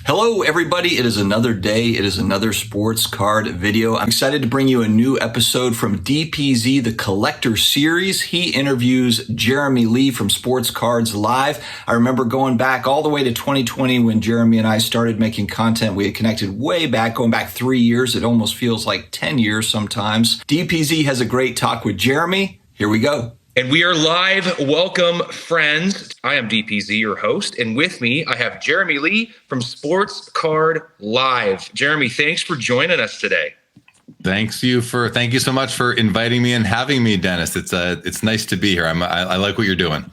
Hello, everybody. It is another day. It is another sports card video. I'm excited to bring you a new episode from DPZ, the Collector Series. He interviews Jeremy Lee from Sports Cards Live. I remember going back all the way to 2020 when Jeremy and I started making content. We had connected way back, going back 3 years. It almost feels like 10 years sometimes. DPZ has a great talk with Jeremy. Here we go. And we are live. Welcome, friends. I am DPZ, your host, and with me, I have Jeremy Lee from Sports Card Live. Jeremy, thanks for joining us today. Thank you so much for inviting me and having me, Dennis. It's nice to be here. I like what you're doing.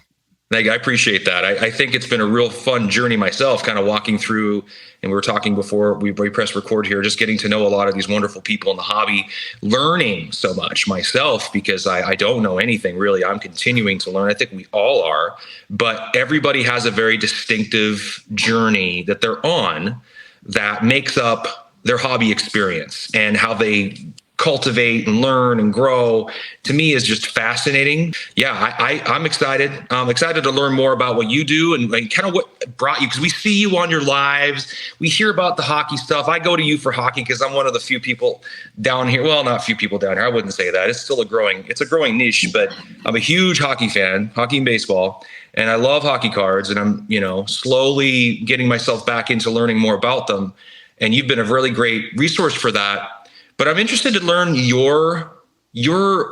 I appreciate that. I think it's been a real fun journey myself, kind of walking through, and we were talking before we press record here, just getting to know a lot of these wonderful people in the hobby, learning so much myself because I don't know anything really. I'm continuing to learn. I think we all are, but everybody has a very distinctive journey that they're on that makes up their hobby experience, and how they cultivate and learn and grow, to me, is just fascinating. Yeah, I'm excited. I'm excited to learn more about what you do and kind of what brought you, because we see you on your lives. We hear about the hockey stuff. I go to you for hockey because I'm one of the few people down here. Well, not few people down here. I wouldn't say that. It's still a growing niche, but I'm a huge hockey fan, hockey and baseball. And I love hockey cards, and I'm, slowly getting myself back into learning more about them. And you've been a really great resource for that. But I'm interested to learn your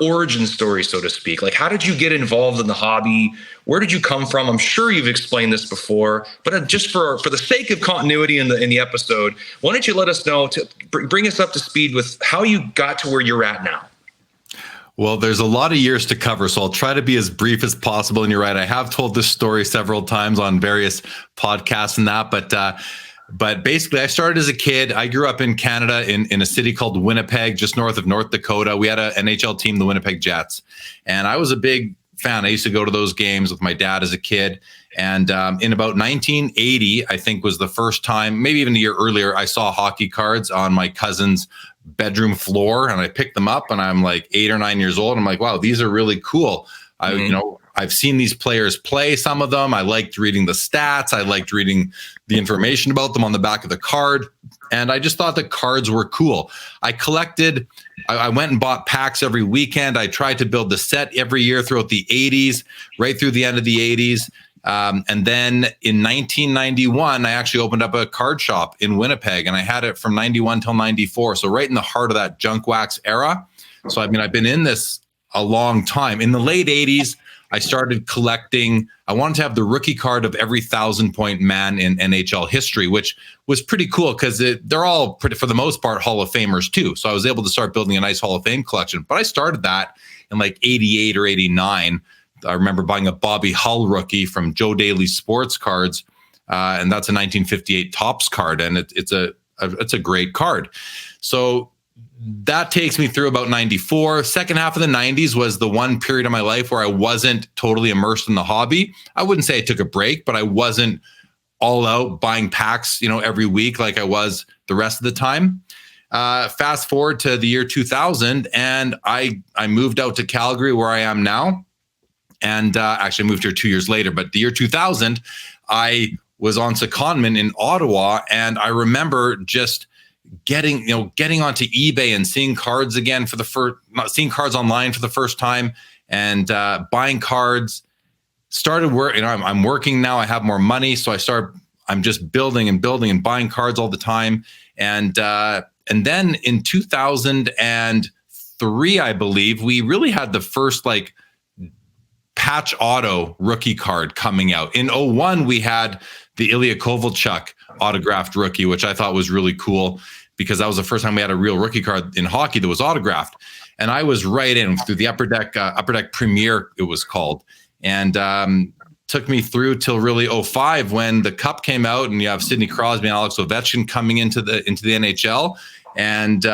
origin story, so to speak. Like, how did you get involved in the hobby? Where did you come from? I'm sure you've explained this before, but just for the sake of continuity in the episode, why don't you let us know, to bring us up to speed with how you got to where you're at now? Well, there's a lot of years to cover, so I'll try to be as brief as possible. And you're right, I have told this story several times on various podcasts and that, But basically, I started as a kid. I grew up in Canada in a city called Winnipeg, just north of North Dakota. We had an NHL team, the Winnipeg Jets. And I was a big fan. I used to go to those games with my dad as a kid. And in about 1980, I think was the first time, maybe even a year earlier, I saw hockey cards on my cousin's bedroom floor. And I picked them up, and I'm like 8 or 9 years old. I'm like, wow, these are really cool. I've seen these players play, some of them. I liked reading the stats. I liked reading the information about them on the back of the card. And I just thought the cards were cool. I went and bought packs every weekend. I tried to build the set every year throughout the 80s, right through the end of the 80s. And then in 1991, I actually opened up a card shop in Winnipeg, and I had it from 91 till 94. So right in the heart of that junk wax era. So, I've been in this a long time. In the late 80s, I started collecting. I wanted to have the rookie card of every 1,000-point man in NHL history, which was pretty cool because they're all, for the most part, Hall of Famers too. So I was able to start building a nice Hall of Fame collection. But I started that in like 88 or 89. I remember buying a Bobby Hull rookie from Joe Daly's Sports Cards, and that's a 1958 Topps card, and it's a great card. So that takes me through about 94. Second half of the 90s was the one period of my life where I wasn't totally immersed in the hobby. I wouldn't say I took a break, but I wasn't all out buying packs, every week like I was the rest of the time. Fast forward to the year 2000, and I moved out to Calgary, where I am now. And actually moved here 2 years later. But the year 2000, I was on secondment in Ottawa, and I remember just getting onto eBay and seeing cards again seeing cards online for the first time, and buying cards. Started work. I'm working now. I have more money, so I'm just building and buying cards all the time. And then in 2003, I believe, we really had the first patch auto rookie card coming out. In 01, we had the Ilya Kovalchuk autographed rookie, which I thought was really cool because that was the first time we had a real rookie card in hockey that was autographed. And I was right in through the Upper Deck Premier, it was called, and took me through till really 05 when the Cup came out, and you have Sidney Crosby and Alex Ovechkin coming into the NHL. And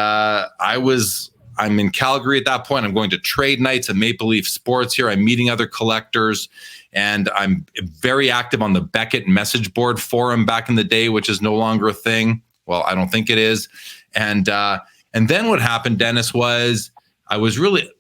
I'm in Calgary at that point. I'm going to trade nights at Maple Leaf Sports here. I'm meeting other collectors, and I'm very active on the Beckett message board forum back in the day, which is no longer a thing. Well, I don't think it is. And then what happened, Dennis, was I was really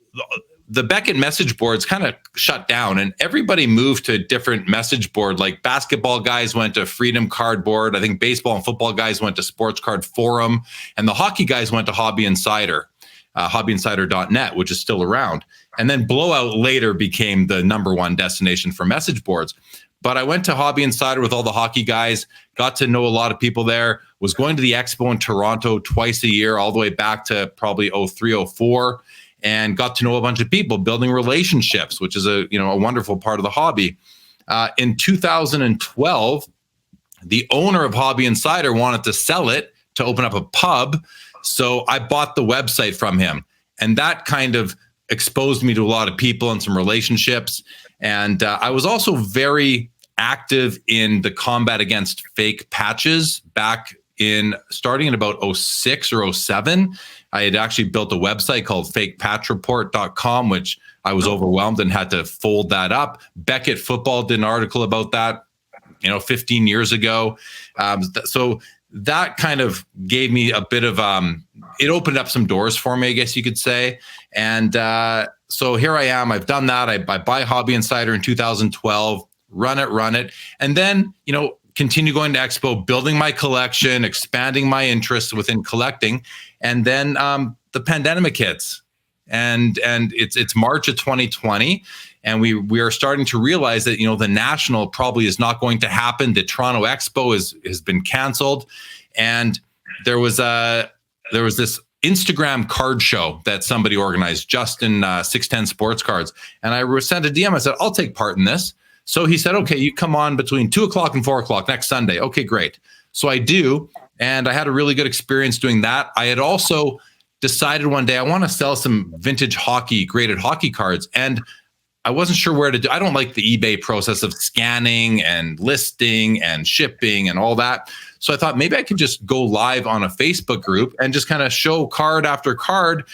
the Beckett message boards kind of shut down and everybody moved to a different message board. Like basketball guys went to Freedom Cardboard. I think baseball and football guys went to Sports Card Forum, and the hockey guys went to Hobby Insider, hobbyinsider.net, which is still around. And then Blowout later became the number one destination for message boards. But I went to Hobby Insider with all the hockey guys, got to know a lot of people there, was going to the expo in Toronto twice a year, all the way back to probably 03, 04, and got to know a bunch of people, building relationships, which is a wonderful part of the hobby. In 2012, the owner of Hobby Insider wanted to sell it to open up a pub. So I bought the website from him. And that kind of exposed me to a lot of people and some relationships. And I was also very active in the combat against fake patches back starting in about 06 or 07. I had actually built a website called fakepatchreport.com, which I was overwhelmed and had to fold that up. Beckett Football did an article about that, 15 years ago. So that kind of gave me a bit of, it opened up some doors for me, I guess you could say. And so here I am. I've done that. I buy Hobby Insider in 2012, run it. And then, continue going to Expo, building my collection, expanding my interests within collecting. And then the pandemic hits. And it's March of 2020. And we are starting to realize that, the national probably is not going to happen. The Toronto Expo has been canceled. And there was this Instagram card show that somebody organized, Justin 610 Sports Cards. And I sent a DM. I said, I'll take part in this. So he said, okay, you come on between 2:00 and 4:00 next Sunday. Okay, great. So I do. And I had a really good experience doing that. I had also decided one day I want to sell some vintage graded hockey cards. And I wasn't sure where to do. I don't like the eBay process of scanning and listing and shipping and all that. So I thought maybe I could just go live on a Facebook group and just kind of show card after card.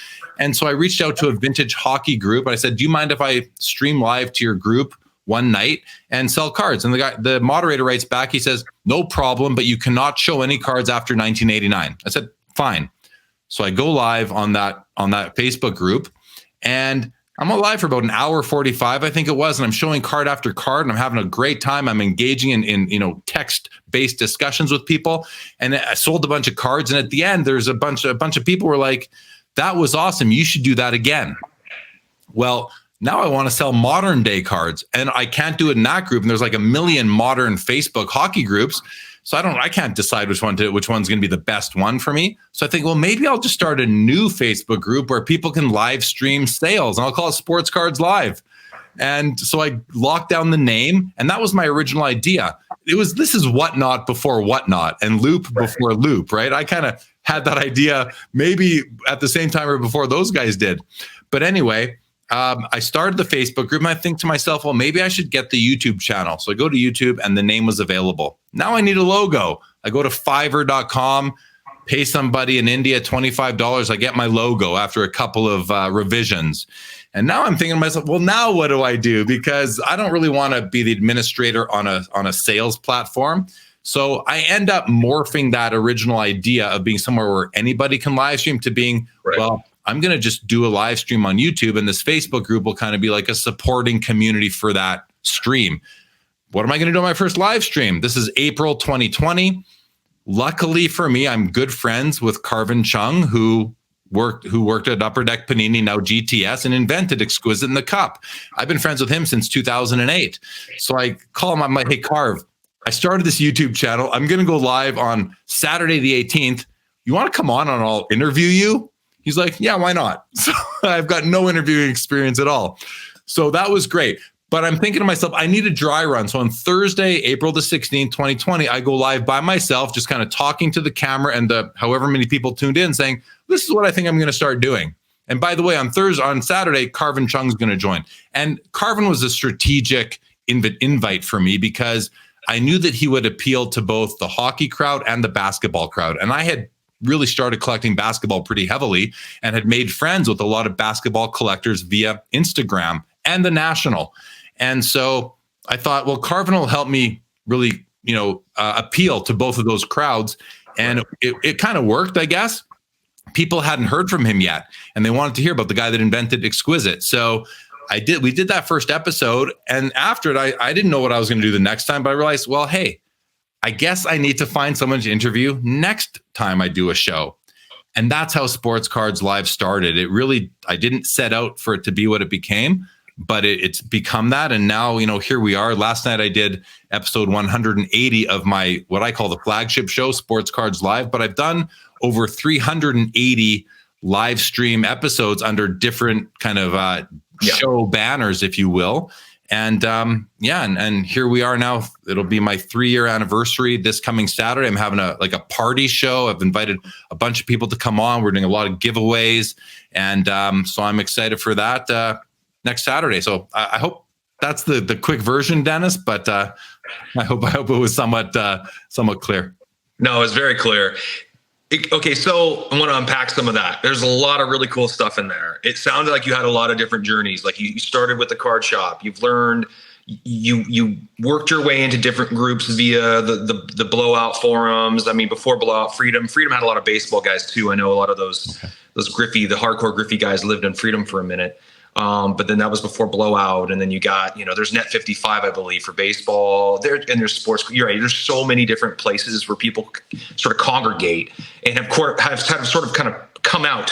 And so I reached out to a vintage hockey group. I said, do you mind if I stream live to your group one night and sell cards? And the moderator writes back, he says, no problem, but you cannot show any cards after 1989. I said, fine. So I go live on that Facebook group, and I'm live for about an hour 45, I think it was, and I'm showing card after card, and I'm having a great time. I'm engaging in text-based discussions with people, and I sold a bunch of cards. And at the end, there's a bunch of people were like, "That was awesome. You should do that again." Well, now I want to sell modern day cards, and I can't do it in that group. And there's like a million modern Facebook hockey groups. So I can't decide which one's going to be the best one for me. So I think, well, maybe I'll just start a new Facebook group where people can live stream sales, and I'll call it Sports Cards Live. And so I locked down the name, and that was my original idea. This is Whatnot before Whatnot and Loop before Loop, right? I kind of had that idea maybe at the same time or before those guys did. But anyway, I started the Facebook group, and I think to myself, well, maybe I should get the YouTube channel. So I go to YouTube, and the name was available. Now I need a logo. I go to Fiverr.com, pay somebody in India $25. I get my logo after a couple of revisions. And now I'm thinking to myself, well, now what do I do? Because I don't really want to be the administrator on a sales platform. So I end up morphing that original idea of being somewhere where anybody can live stream to being, right, well, I'm going to just do a live stream on YouTube, and this Facebook group will kind of be like a supporting community for that stream. What am I going to do on my first live stream? This is April 2020. Luckily for me, I'm good friends with Carvin Chung, who worked at Upper Deck Panini, now GTS, and invented Exquisite in the Cup. I've been friends with him since 2008. So I call him, I'm like, hey, Carv, I started this YouTube channel. I'm going to go live on Saturday the 18th. You want to come on and I'll interview you? He's like, yeah, why not? So I've got no interviewing experience at all. So that was great. But I'm thinking to myself, I need a dry run. So on Thursday, April the 16th, 2020, I go live by myself, just kind of talking to the camera and the however many people tuned in, saying, this is what I think I'm going to start doing. And by the way, on Saturday, Carvin Chung's going to join. And Carvin was a strategic invite for me because I knew that he would appeal to both the hockey crowd and the basketball crowd. And I had really started collecting basketball pretty heavily and had made friends with a lot of basketball collectors via Instagram and the National. And so I thought, well, Carvin will help me really, appeal to both of those crowds. And it kind of worked, I guess. people hadn't heard from him yet, and they wanted to hear about the guy that invented Exquisite. So we did that first episode, and after it, I didn't know what I was going to do the next time, but I realized, well, hey, I guess I need to find someone to interview next time I do a show. And that's how Sports Cards Live started. I didn't set out for it to be what it became, but it's become that. And now, here we are. Last night I did episode 180 of what I call the flagship show, Sports Cards Live, but I've done over 380 live stream episodes under different kind of show banners, if you will. And and here we are now. It'll be my 3-year anniversary this coming Saturday. I'm having a party show. I've invited a bunch of people to come on. We're doing a lot of giveaways, and so I'm excited for that next Saturday. So I hope that's the quick version, Dennis. But I hope it was somewhat clear. No, it's very clear. Okay, so I want to unpack some of that. There's a lot of really cool stuff in there. It sounded like you had a lot of different journeys. Like you started with the card shop. You've learned, you worked your way into different groups via the blowout forums. I mean, before Blowout, Freedom had a lot of baseball guys too. I know a lot of those Griffey, the hardcore Griffey guys lived in Freedom for a minute. But then that was before Blowout. And then you got, there's Net 55, I believe, for baseball and there's sports. You're right. There's so many different places where people sort of congregate and of course have sort of kind of come out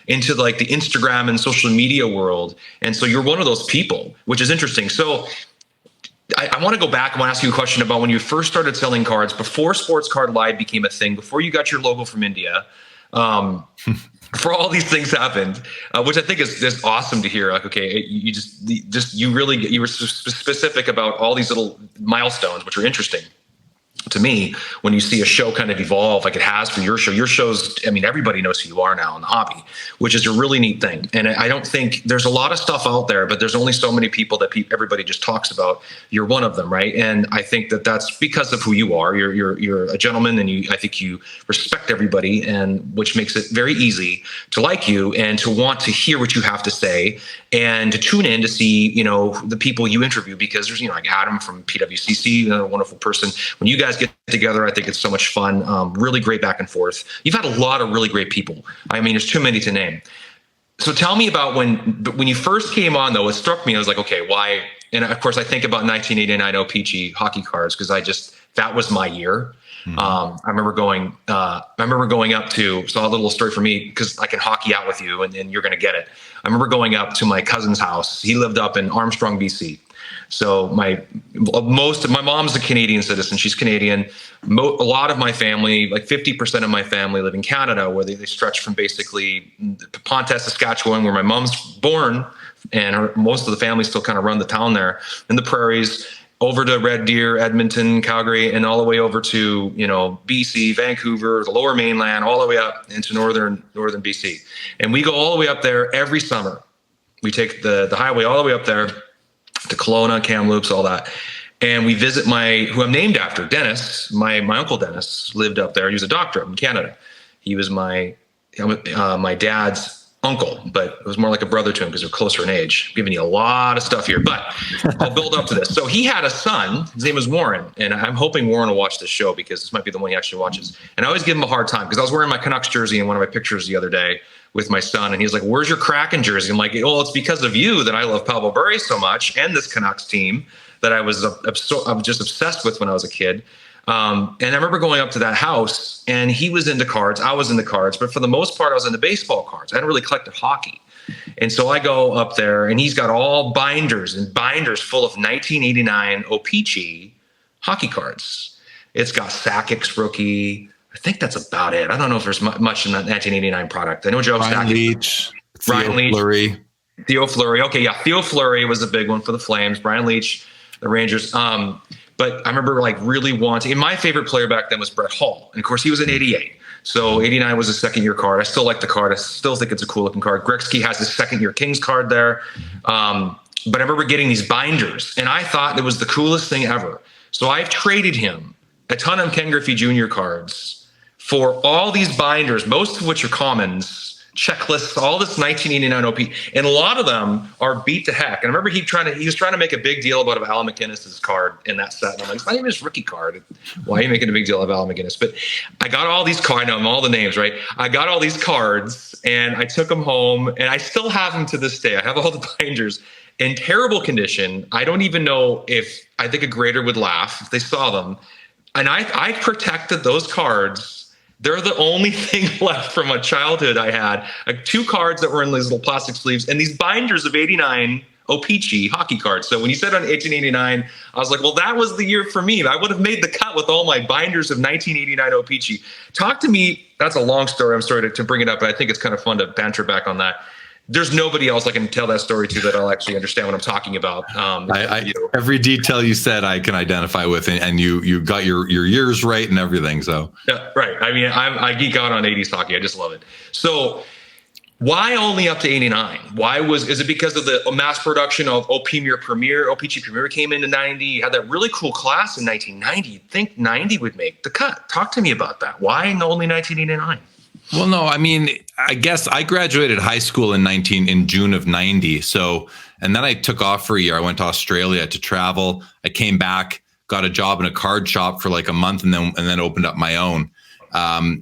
into like the Instagram and social media world. And so you're one of those people, which is interesting. So I want to go back. I want to ask you a question about when you first started selling cards, before Sports Card Live became a thing, before you got your logo from India. For all these things happened, which I think is awesome to hear. Like, okay, you were specific about all these little milestones, which are interesting to me when you see a show kind of evolve like it has for your show. Your show's, I mean, everybody knows who you are now in the hobby, which is a really neat thing. And I don't think there's a lot of stuff out there, but there's only so many people that everybody just talks about. You're one of them, right? And I think that's because of who you are. You're a gentleman, and I think you respect everybody, and which makes it very easy to like you and to want to hear what you have to say and to tune in to see, the people you interview, because there's, like Adam from PWCC, a wonderful person. When you guys get together, I think it's so much fun. Really great back and forth. You've had a lot of really great people. I mean, there's too many to name. So tell me about when you first came on, though. It struck me. I was like, okay, why? And of course, I think about 1989 O-Pee-Chee hockey cards because that was my year. I remember going up to, so a little story for me, because I can hockey out with you and you're going to get it. I remember going up to my cousin's house. He lived up in Armstrong, BC. So my mom's a Canadian citizen. She's Canadian. A lot of my family, like 50% of my family, live in Canada, where they stretch from basically Ponte, Saskatchewan, where my mom's born, and most of the family still kind of run the town there in the prairies, over to Red Deer, Edmonton, Calgary, and all the way over to, BC, Vancouver, the Lower Mainland, all the way up into northern BC. And we go all the way up there every summer. We take the highway all the way up there to Kelowna, Kamloops, all that. And we visit who I'm named after, Dennis. My uncle Dennis lived up there. He was a doctor in Canada. He was my dad's uncle, but it was more like a brother to him because they're closer in age. I'm giving you a lot of stuff here, but I'll build up to this. So he had a son. His name was Warren, and I'm hoping Warren will watch this show because this might be the one he actually watches. And I always give him a hard time because I was wearing my Canucks jersey in one of my pictures the other day with my son, and he was like, "Where's your Kraken jersey?" I'm like, "Well, it's because of you that I love Pavel Bure so much and this Canucks team that I was just obsessed with when I was a kid." And I remember going up to that house, and he was into cards. I was into cards, but for the most part, I was into baseball cards. I hadn't really collected hockey. And so I go up there, and he's got all binders and binders full of 1989 O-Pee-Chee hockey cards. It's got Sakic's rookie. I think that's about it. I don't know if there's much in that 1989 product. I know Joe Ryan Leach, Fleury. Theo Fleury. Okay, yeah, Theo Fleury was a big one for the Flames. Brian Leach, the Rangers. But I remember really wanting, and my favorite player back then was Brett Hall. And of course he was in 88. So 89 was a second year card. I still like the card. I still think it's a cool looking card. Gretzky has his second year Kings card there. But I remember getting these binders, and I thought it was the coolest thing ever. So I've traded him a ton of Ken Griffey Jr. cards for all these binders, most of which are commons checklists, all this 1989 OP, and a lot of them are beat to heck. And I remember he was trying to make a big deal about Al McInnes's card in that set. And I'm like, it's not even his rookie card. Why are you making a big deal of Al McInnes? But I got all these cards. I know all the names, right? I got all these cards and I took them home, and I still have them to this day. I have all the binders in terrible condition. I don't even know if I think a grader would laugh if they saw them. And I protected those cards. They're the only thing left from my childhood. I had 2 cards that were in these little plastic sleeves and these binders of 89 O-Pee-Chee hockey cards. So when you said on 1889, I was like, well, that was the year for me. I would have made the cut with all my binders of 1989 O-Pee-Chee. Talk to me. That's a long story. I'm sorry to bring it up, but I think it's kind of fun to banter back on that. There's nobody else I can tell that story to that I'll actually understand what I'm talking about. Every detail you said, I can identify with, and you got your years right and everything. So yeah, right. I mean, I geek out on 80s hockey. I just love it. So why only up to 89? Is it because of the mass production of O-Pee-Chee Premier came into 90? You had that really cool class in 1990. You'd think 90 would make the cut. Talk to me about that. Why only 1989? Well, no, I mean, I guess I graduated high school in June of 90. So, and then I took off for a year. I went to Australia to travel. I came back, got a job in a card shop for like a month, and then opened up my own.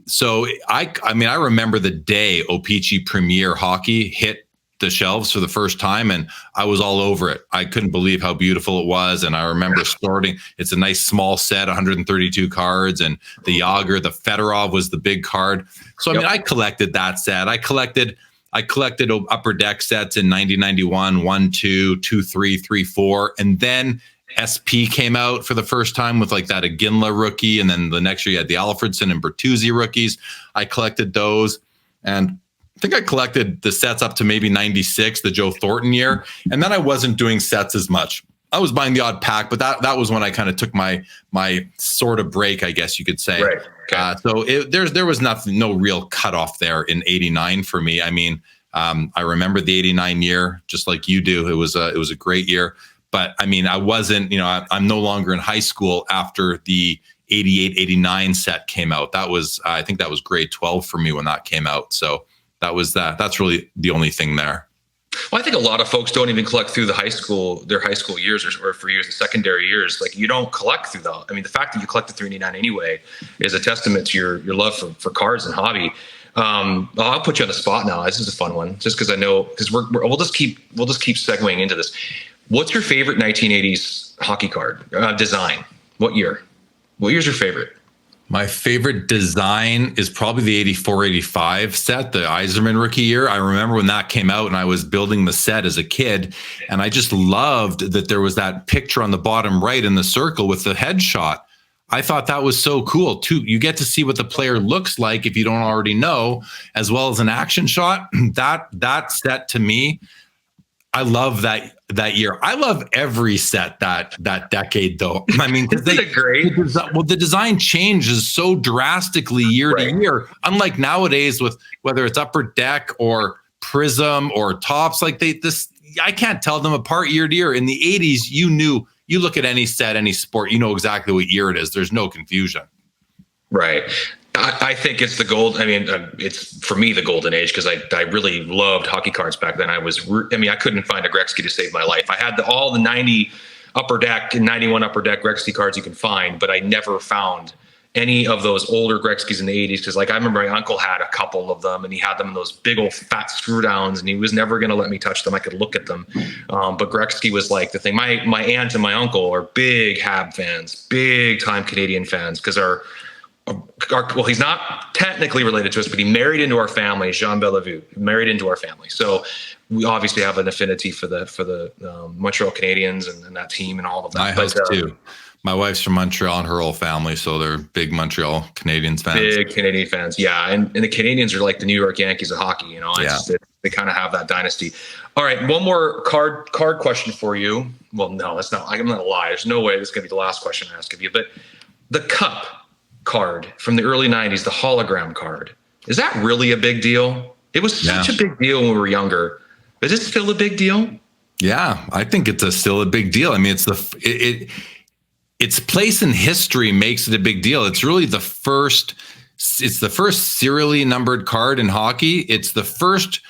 So I remember the day O-Pee-Chee Premier Hockey hit the shelves for the first time, and I was all over it. I couldn't believe how beautiful it was. And I remember starting, it's a nice small set, 132 cards, and the Yager, the Fedorov was the big card. So, I mean, I collected that set. I collected Upper Deck sets in 90, 91, 1, 2, 2, 3, 3, 4. And then SP came out for the first time with like that Iginla rookie. And then the next year you had the Alfredson and Bertuzzi rookies. I collected those. And I think I collected the sets up to maybe 96, the Joe Thornton year. And then I wasn't doing sets as much. I was buying the odd pack, but that was when I kind of took my sort of break, I guess you could say. Right. Okay. So there was no real cutoff there in 89 for me. I mean, I remember the 89 year, just like you do. It was a great year, but I mean, I wasn't, I'm no longer in high school after the 88, 89 set came out. I think that was grade 12 for me when that came out. So that's really the only thing there. Well, I think a lot of folks don't even collect through their high school years, or for years, the secondary years. Like, you don't collect through that. I mean, the fact that you collected through 89 anyway is a testament to your love for cards and hobby. I'll put you on the spot now. This is a fun one, just because I know, because we'll just keep segueing into this. What's your favorite 1980s hockey card design? What year? What year's your favorite? My favorite design is probably the 84-85 set, the Yzerman rookie year. I remember when that came out and I was building the set as a kid, and I just loved that there was that picture on the bottom right in the circle with the headshot. I thought that was so cool too. You get to see what the player looks like if you don't already know, as well as an action shot. That set to me, I love that year. I love every set that decade, though. I mean, isn't it great? The design changes so drastically year to year. Unlike nowadays, with whether it's Upper Deck or Prism or Tops, like I can't tell them apart year to year. In the 80s, you look at any set, any sport, you know exactly what year it is. There's no confusion. Right. I think it's the gold. I mean, it's for me the golden age, because I really loved hockey cards back then. I couldn't find a Gretzky to save my life. I had all the 90 Upper Deck and 91 Upper Deck Gretzky cards you can find, but I never found any of those older Gretzkys in the 80s, because I remember my uncle had a couple of them, and he had them in those big old fat screw downs, and he was never going to let me touch them. I could look at them, but Gretzky was like the thing. My aunt and my uncle are big Hab fans, big time Canadian fans, because well, he's not technically related to us, but he married into our family. Jean Bellevue married into our family, so we obviously have an affinity for the Montreal Canadiens and that team and all of that. My house too. My wife's from Montreal and her whole family, so they're big Montreal Canadiens fans. Big Canadian fans, yeah. And the Canadians are like the New York Yankees of hockey. They kind of have that dynasty. All right, one more card question for you. Well, no, that's not. I'm not gonna lie. There's no way this is gonna be the last question I ask of you. But the Cup card from the early 90s, the hologram card, is that really a big deal? It was such a big deal when we were younger. Is it still a big deal? Yeah, I think it's still a big deal. I mean, its place in history makes it a big deal. It's really the first it's the first serially numbered card in hockey. It's the first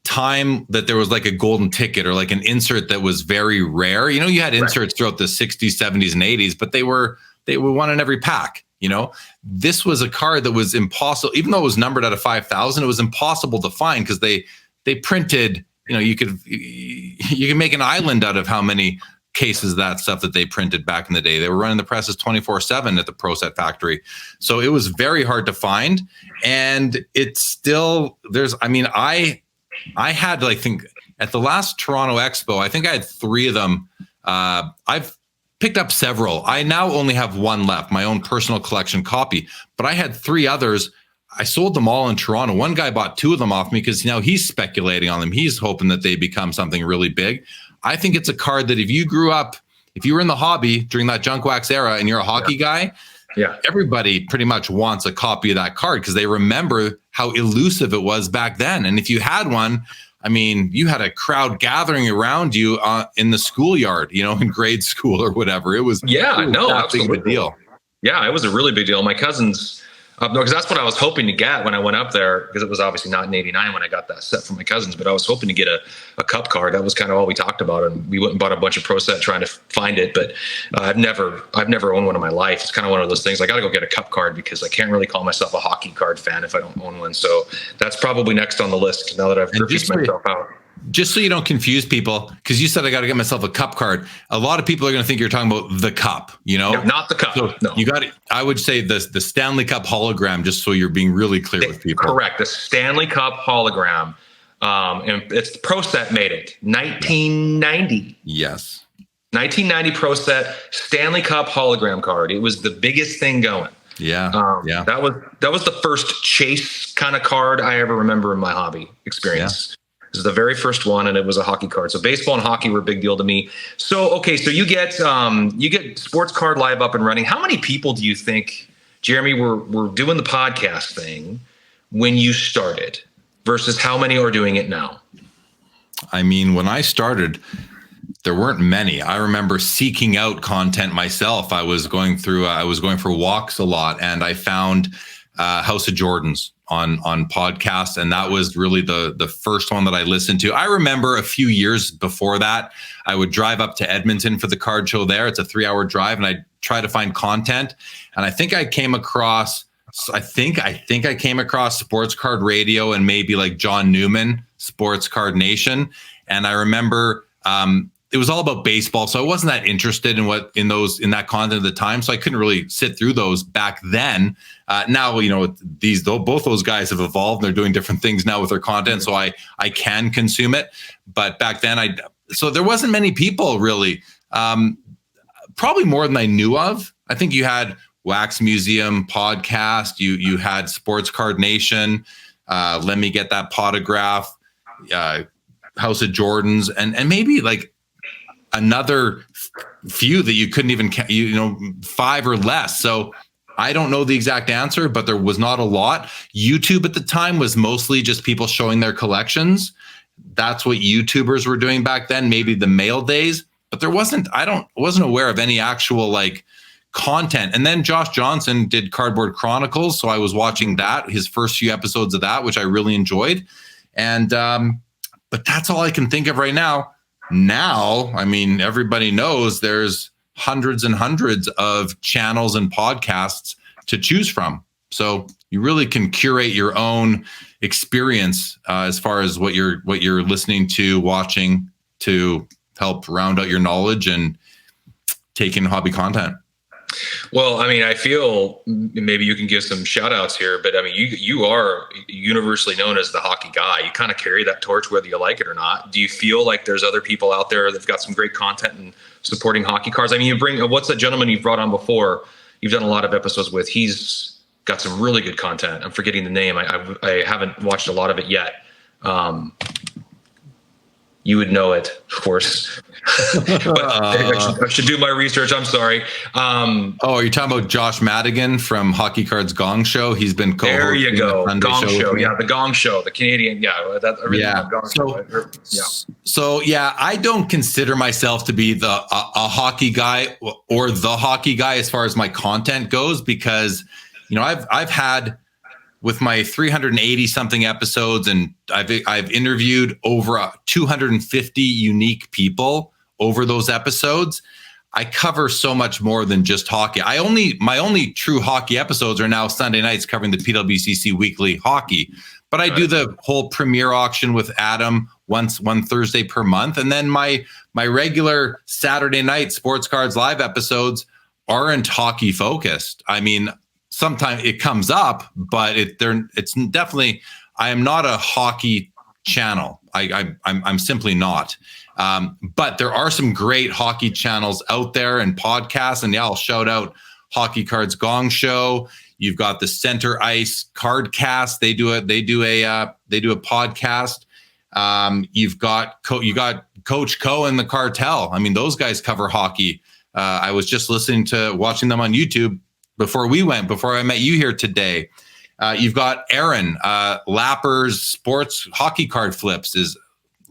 time that there was like a golden ticket or like an insert that was very rare. You know, you had inserts throughout the 60s, 70s, and 80s, but they were one in every pack. You know, this was a card that was impossible, even though it was numbered out of 5,000, it was impossible to find because they printed, you know, you can make an island out of how many cases of that stuff that they printed back in the day. They were running the presses 24/7 at the Pro Set factory. So it was very hard to find. And it's still, I had, like, think at the last Toronto Expo, I think I had 3 of them. I've picked up several. I now only have 1 left, my own personal collection copy, but I had 3 others. I sold them all in Toronto. One guy bought 2 of them off me because now he's speculating on them. He's hoping that they become something really big. I think it's a card that if you were in the hobby during that junk wax era and you're a hockey guy, everybody pretty much wants a copy of that card because they remember how elusive it was back then. And if you had one, I mean, you had a crowd gathering around you in the schoolyard, you know, in grade school or whatever. It was that big of a deal. Yeah, it was a really big deal. My cousins, because that's what I was hoping to get when I went up there, because it was obviously not in '89 when I got that set from my cousins, but I was hoping to get a cup card. That was kind of all we talked about, and we went and bought a bunch of Pro Set trying to find it. But I've never owned one in my life. It's kind of one of those things. I got to go get a cup card because I can't really call myself a hockey card fan if I don't own one. So that's probably next on the list now that I've refused myself out. Just so you don't confuse people, because you said I got to get myself a cup card. A lot of people are going to think you're talking about the cup, you know? No, not the cup. So no. You got it. I would say the Stanley Cup hologram, just so you're being really clear with people. Correct. The Stanley Cup hologram. And it's Pro Set made it. 1990. Yes. 1990 Pro Set Stanley Cup hologram card. It was the biggest thing going. Yeah. That was the first chase kind of card I ever remember in my hobby experience. Yeah. This is the very first one, and it was a hockey card. So baseball and hockey were a big deal to me. So, okay, so you get Sports Card Live up and running. How many people do you think, Jeremy, were doing the podcast thing when you started versus how many are doing it now? I mean, when I started, there weren't many. I remember seeking out content myself. I was going for walks a lot, and I found House of Jordans on podcasts, and that was really the first one that I listened to. I remember a few years before that, I would drive up to Edmonton for the card show there. It's a 3-hour drive, and I'd try to find content. And I think I came across Sports Card Radio and maybe like John Newman, Sports Card Nation. And I remember it was all about baseball, so I wasn't that interested in that content at the time. So I couldn't really sit through those back then. Now, you know, both those guys have evolved. They're doing different things now with their content, so I can consume it. But back then, so there wasn't many people really. Probably more than I knew of. I think you had Wax Museum podcast. You had Sports Card Nation. Let Me Get That Potograph. House of Jordans, and maybe like another few that you couldn't even, 5 or less. So I don't know the exact answer, but there was not a lot. YouTube at the time was mostly just people showing their collections. That's what YouTubers were doing back then, maybe the mail days, but there wasn't aware of any actual like content. And then Josh Johnson did Cardboard Chronicles. So I was watching his first few episodes of that, which I really enjoyed. And, but that's all I can think of right now. Now, I mean, everybody knows there's hundreds and hundreds of channels and podcasts to choose from. So you really can curate your own experience as far as what you're listening to, watching, to help round out your knowledge and take in hobby content. Well, I mean, I feel maybe you can give some shout outs here, but I mean, you are universally known as the hockey guy. You kind of carry that torch whether you like it or not. Do you feel like there's other people out there that've got some great content and supporting hockey cards? I mean, what's that gentleman you've brought on before? You've done a lot of episodes with. He's got some really good content. I'm forgetting the name. I haven't watched a lot of it yet. You would know it, of course. But I should do my research. I'm sorry. Are you talking about Josh Madigan from Hockey Cards Gong Show? He's been co-hosting. There you go. Gong Show. Yeah, the Gong Show, the Canadian. Yeah, So I don't consider myself to be a hockey guy or the hockey guy as far as my content goes, because I've had with my 380 something episodes, and I've interviewed over 250 unique people over those episodes. I cover so much more than just hockey. My only true hockey episodes are now Sunday nights covering the PWCC weekly hockey. But I do the whole premiere auction with Adam one Thursday per month. And then my regular Saturday night Sports Cards Live episodes aren't hockey focused. I mean, sometimes it comes up, but it's definitely, I am not a hockey channel. I'm simply not. But there are some great hockey channels out there and podcasts. And yeah, I'll shout out Hockey Cards Gong Show. You've got the Center Ice Cardcast. They do a podcast. You got Coach Co and the Cartel. I mean, those guys cover hockey. I was just watching them on YouTube before I met you here today. You've got Aaron Lapper's Sports Hockey Card Flips is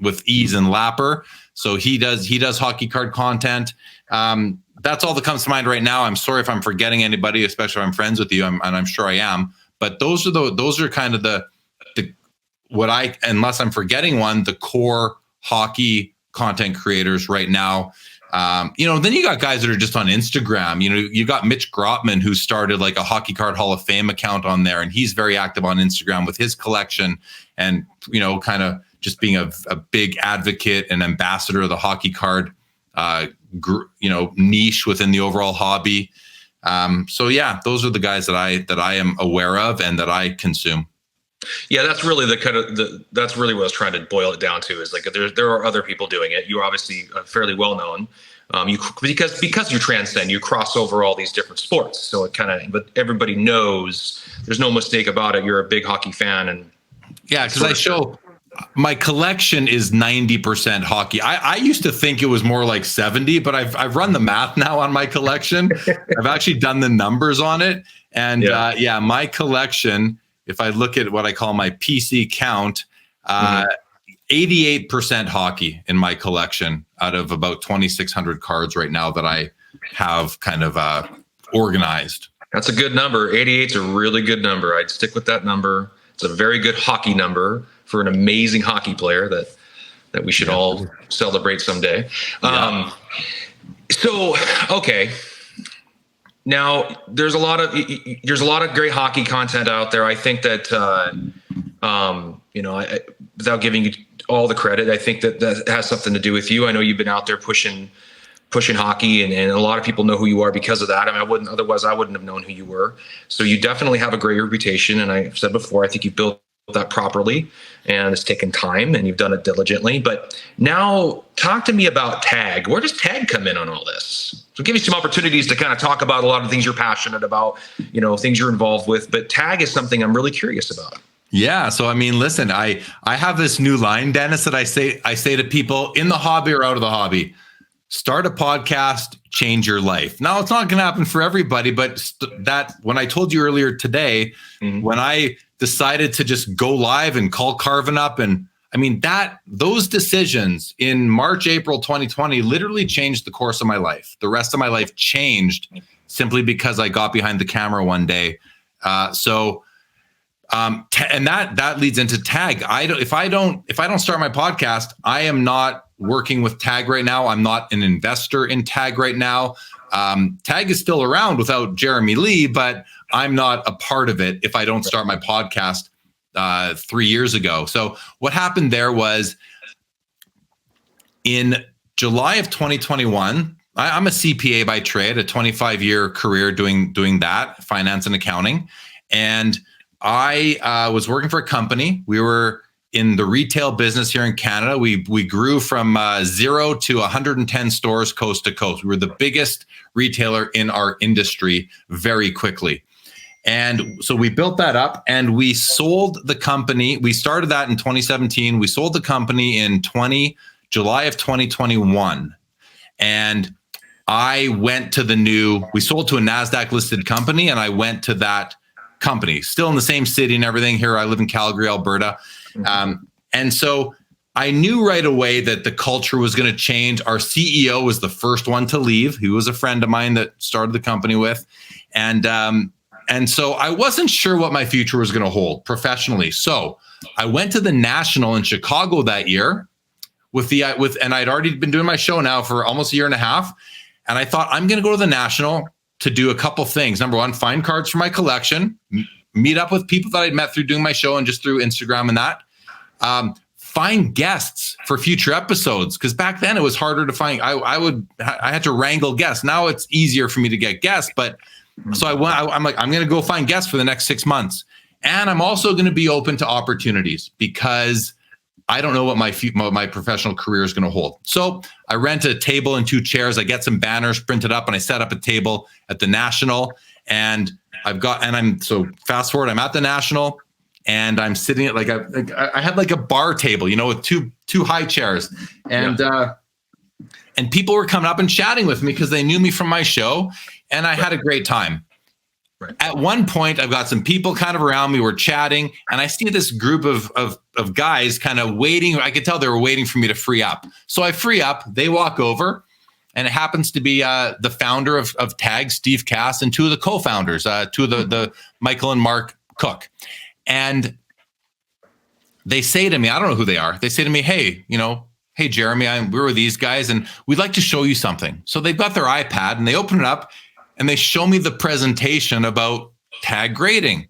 with Ease and Lapper. So he does hockey card content. That's all that comes to mind right now. I'm sorry if I'm forgetting anybody, especially if I'm friends with you, and I'm sure I am. But those are kind of the unless I'm forgetting one, the core hockey content creators right now. Then you got guys that are just on Instagram. You got Mitch Grotman, who started like a Hockey Card Hall of Fame account on there, and he's very active on Instagram with his collection, and kind of just being a big advocate and ambassador of the hockey card niche within the overall hobby. So yeah, those are the guys that I am aware of and that I consume. Yeah, that's really that's really what I was trying to boil it down to, is like there are other people doing it. You're obviously fairly well known. Because you transcend, you cross over all these different sports. So but everybody knows, there's no mistake about it. You're a big hockey fan. And yeah, because I show my collection is 90% hockey. I used to think it was more like 70, but I've run the math now on my collection. I've actually done the numbers on it. And my collection, if I look at what I call my PC count, 88% hockey in my collection out of about 2,600 cards right now that I have kind of organized. That's a good number. 88 is a really good number. I'd stick with that number. It's a very good hockey number for an amazing hockey player that we should all celebrate someday. Yeah. Okay. Now there's a lot of great hockey content out there. I think that, without giving you all the credit, I think that has something to do with you. I know you've been out there pushing hockey, and a lot of people know who you are because of that. I mean, otherwise I wouldn't have known who you were. So you definitely have a great reputation. And I've said before, I think you've built that properly, and it's taken time, and you've done it diligently. But now talk to me about tag. Where does tag come in on all this? So give me some opportunities to kind of talk about a lot of things you're passionate about, things you're involved with, but tag is something I'm really curious about. Yeah. So, I mean, listen, I have this new line, Dennis, that I say to people in the hobby or out of the hobby: start a podcast, change your life. Now, it's not going to happen for everybody, but that when I told you earlier today, when I decided to just go live and call Carvin up, and I mean, those decisions in March, April 2020 literally changed the course of my life. The rest of my life changed simply because I got behind the camera one day. And that leads into tag. If I don't start my podcast, I am not working with tag right now. I'm not an investor in tag right now. Tag is still around without Jeremy Lee, but I'm not a part of it if I don't start my podcast 3 years ago. So what happened there was in July of 2021, I'm a CPA by trade, a 25-year career doing that, finance and accounting. And I was working for a company. We were in the retail business here in Canada. We grew from 0 to 110 stores coast to coast. We were the biggest retailer in our industry very quickly. And so we built that up, and we sold the company. We started that in 2017. We sold the company in July of 2021. And I went we sold to a NASDAQ listed company, and I went to that company, still in the same city and everything. Here I live in Calgary, Alberta. And so I knew right away that the culture was going to change. Our CEO was the first one to leave. He was a friend of mine that started the company with. And And so I wasn't sure what my future was going to hold professionally. So I went to the National in Chicago that year and I'd already been doing my show now for almost a year and a half. And I thought, I'm going to go to the National to do a couple things. Number one, find cards for my collection, meet up with people that I'd met through doing my show and just through Instagram and that. Find guests for future episodes, because back then it was harder to find. I had to wrangle guests. Now it's easier for me to get guests, but so I'm like, I'm going to go find guests for the next 6 months, and I'm also going to be open to opportunities because I don't know what my professional career is going to hold. So I rent a table and 2 chairs. I get some banners printed up, and I set up a table at the National. And fast forward, I'm at the National. And I'm sitting at I had like a bar table, with two high chairs, and people were coming up and chatting with me because they knew me from my show, and I had a great time. Right. At one point, I've got some people kind of around me, we're chatting, and I see this group of guys kind of waiting. I could tell they were waiting for me to free up. So I free up, they walk over, and it happens to be the founder of TAG, Steve Cass, and 2 of the co-founders, 2 of the Michael and Mark Cook. And they say to me, I don't know who they are. They say to me, hey, Jeremy, we're with these guys and we'd like to show you something. So they've got their iPad and they open it up and they show me the presentation about tag grading.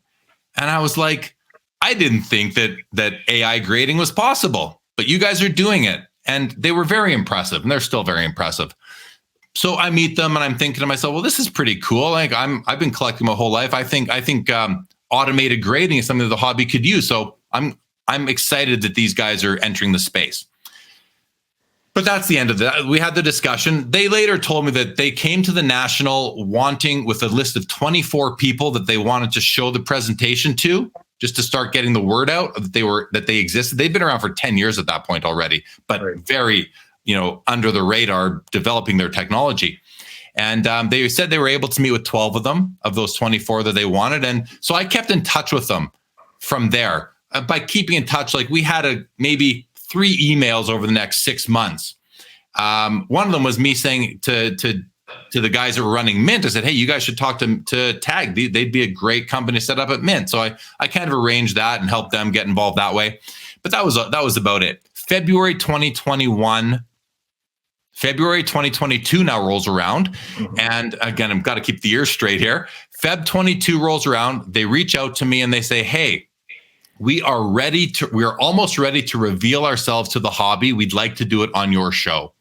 And I was like, I didn't think that AI grading was possible, but you guys are doing it. And they were very impressive, and they're still very impressive. So I meet them and I'm thinking to myself, well, this is pretty cool. Like I've been collecting my whole life. I think automated grading is something that the hobby could use. So I'm excited that these guys are entering the space. But that's the end of that. We had the discussion. They later told me that they came to the National wanting with a list of 24 people that they wanted to show the presentation to, just to start getting the word out that they existed. They've been around for 10 years at that point already, but very, under the radar, developing their technology. And they said they were able to meet with 12 of them, of those 24 that they wanted. And so I kept in touch with them from there. By keeping in touch, like we had maybe 3 emails over the next 6 months. One of them was me saying to the guys that were running Mint, I said, hey, you guys should talk to TAG. They'd be a great company to set up at Mint. So I kind of arranged that and helped them get involved that way. But that was about it. February 2022 now rolls around. Mm-hmm. And again, I've got to keep the years straight here. Feb 22 rolls around. They reach out to me and they say, hey, we are almost ready to reveal ourselves to the hobby. We'd like to do it on your show.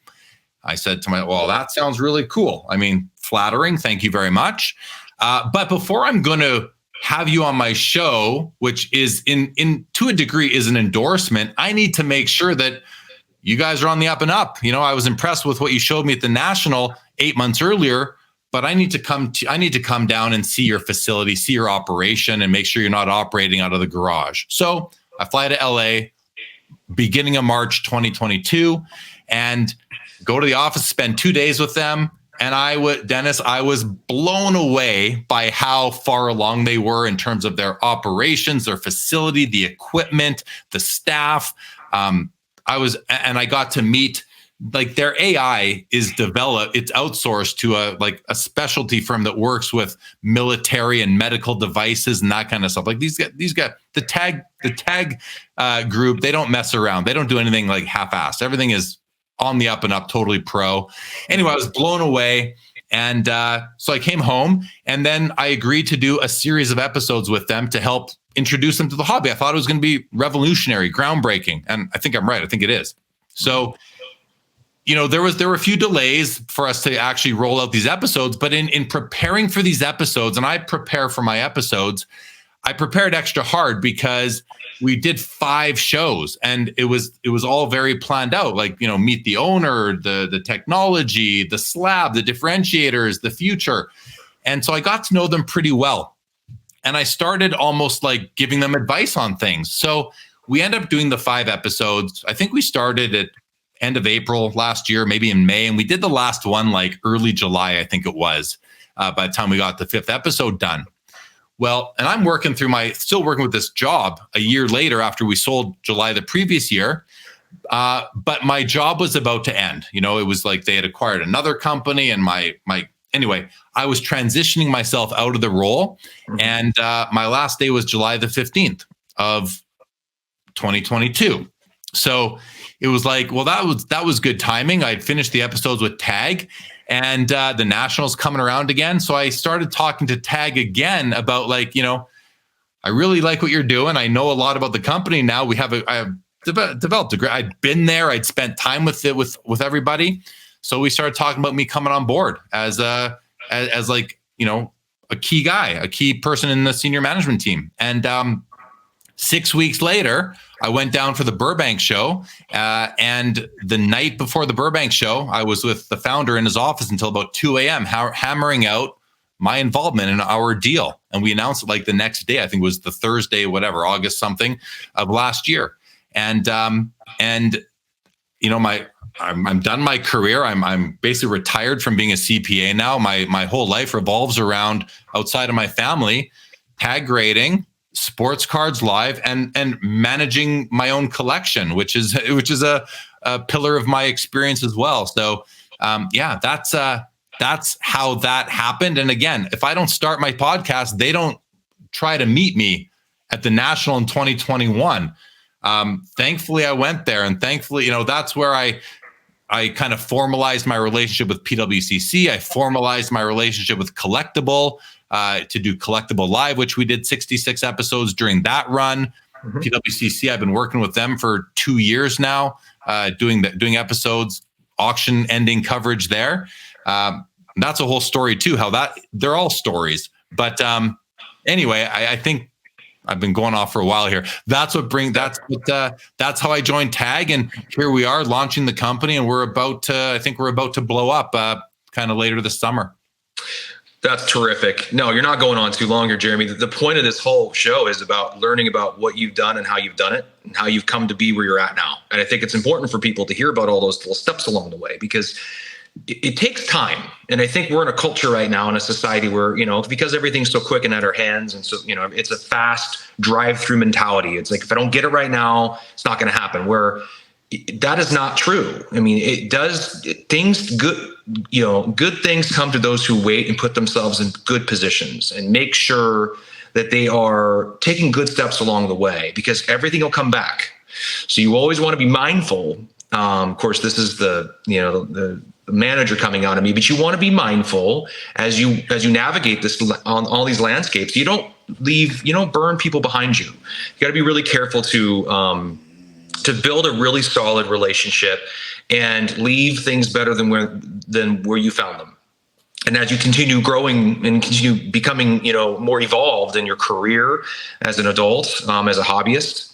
I said to well, that sounds really cool. I mean, flattering. Thank you very much. But before I'm going to have you on my show, which is in to a degree is an endorsement, I need to make sure that you guys are on the up and up. I was impressed with what you showed me at the National 8 months earlier, but I need to come down and see your facility, see your operation, and make sure you're not operating out of the garage. So I fly to LA beginning of March 2022 and go to the office, spend 2 days with them. And Dennis, I was blown away by how far along they were in terms of their operations, their facility, the equipment, the staff. I got to meet, like, their AI is developed, it's outsourced to a specialty firm that works with military and medical devices and that kind of stuff. Like these guys, the tag group, they don't mess around. They don't do anything like half-assed. Everything is on the up and up, totally pro. Anyway, I was blown away. And so I came home and then I agreed to do a series of episodes with them to help introduce them to the hobby. I thought it was going to be revolutionary, groundbreaking. And I think I'm right. I think it is. So, there were a few delays for us to actually roll out these episodes, but in preparing for these episodes, and I prepare for my episodes, I prepared extra hard because we did 5 shows and it was all very planned out. Like, meet the owner, the technology, the slab, the differentiators, the future. And so I got to know them pretty well. And I started almost like giving them advice on things. So we ended up doing the 5 episodes. I think we started at end of April last year, maybe in May. And we did the last one like early July, I think it was, by the time we got the 5th episode done. Well, and I'm still working with this job a year later after we sold July the previous year. But my job was about to end. It was like they had acquired another company and my anyway, I was transitioning myself out of the role. And my last day was July the 15th of 2022. So it was like, well, that was good timing. I'd finished the episodes with Tag, and the Nationals coming around again. So I started talking to Tag again about, like, I really like what you're doing. I know a lot about the company now. I have developed a great. I'd been there. I'd spent time with it with everybody. So we started talking about me coming on board as like, a key guy, a key person in the senior management team. And 6 weeks later, I went down for the Burbank show. And the night before the Burbank show, I was with the founder in his office until about 2 a.m. hammering out my involvement in our deal. And we announced it like the next day. I think it was the Thursday, whatever, August something of last year. And I'm done my career. I'm basically retired from being a CPA now. My whole life revolves around, outside of my family, tag grading, sports cards live, and managing my own collection, which is a pillar of my experience as well. So that's how that happened. And again, if I don't start my podcast, they don't try to meet me at the National in 2021. Thankfully I went there, and thankfully, that's where I kind of formalized my relationship with PWCC. I formalized my relationship with Collectible to do Collectible Live, which we did 66 episodes during that run. PWCC, I've been working with them for 2 years now, doing episodes, auction ending coverage there. That's a whole story too, they're all stories. But anyway, I think I've been going off for a while here. That's how I joined Tag, and here we are launching the company, and I think we're about to blow up kind of later this summer. That's terrific. No, you're not going on too long here, Jeremy. The point of this whole show is about learning about what you've done and how you've done it and how you've come to be where you're at now. And I think it's important for people to hear about all those little steps along the way, because it takes time. And I think we're in a culture right now, in a society where, because everything's so quick and at our hands. And so, it's a fast drive-through mentality. It's like, if I don't get it right now, it's not going to happen. Where that is not true. I mean, good things come to those who wait and put themselves in good positions and make sure that they are taking good steps along the way, because everything will come back. So you always want to be mindful. Of course, this is the manager coming out of me, but you want to be mindful as you navigate this on all these landscapes. You don't burn people behind you. You got to be really careful to build a really solid relationship and leave things better than where you found them. And as you continue growing and continue becoming, more evolved in your career as an adult, as a hobbyist,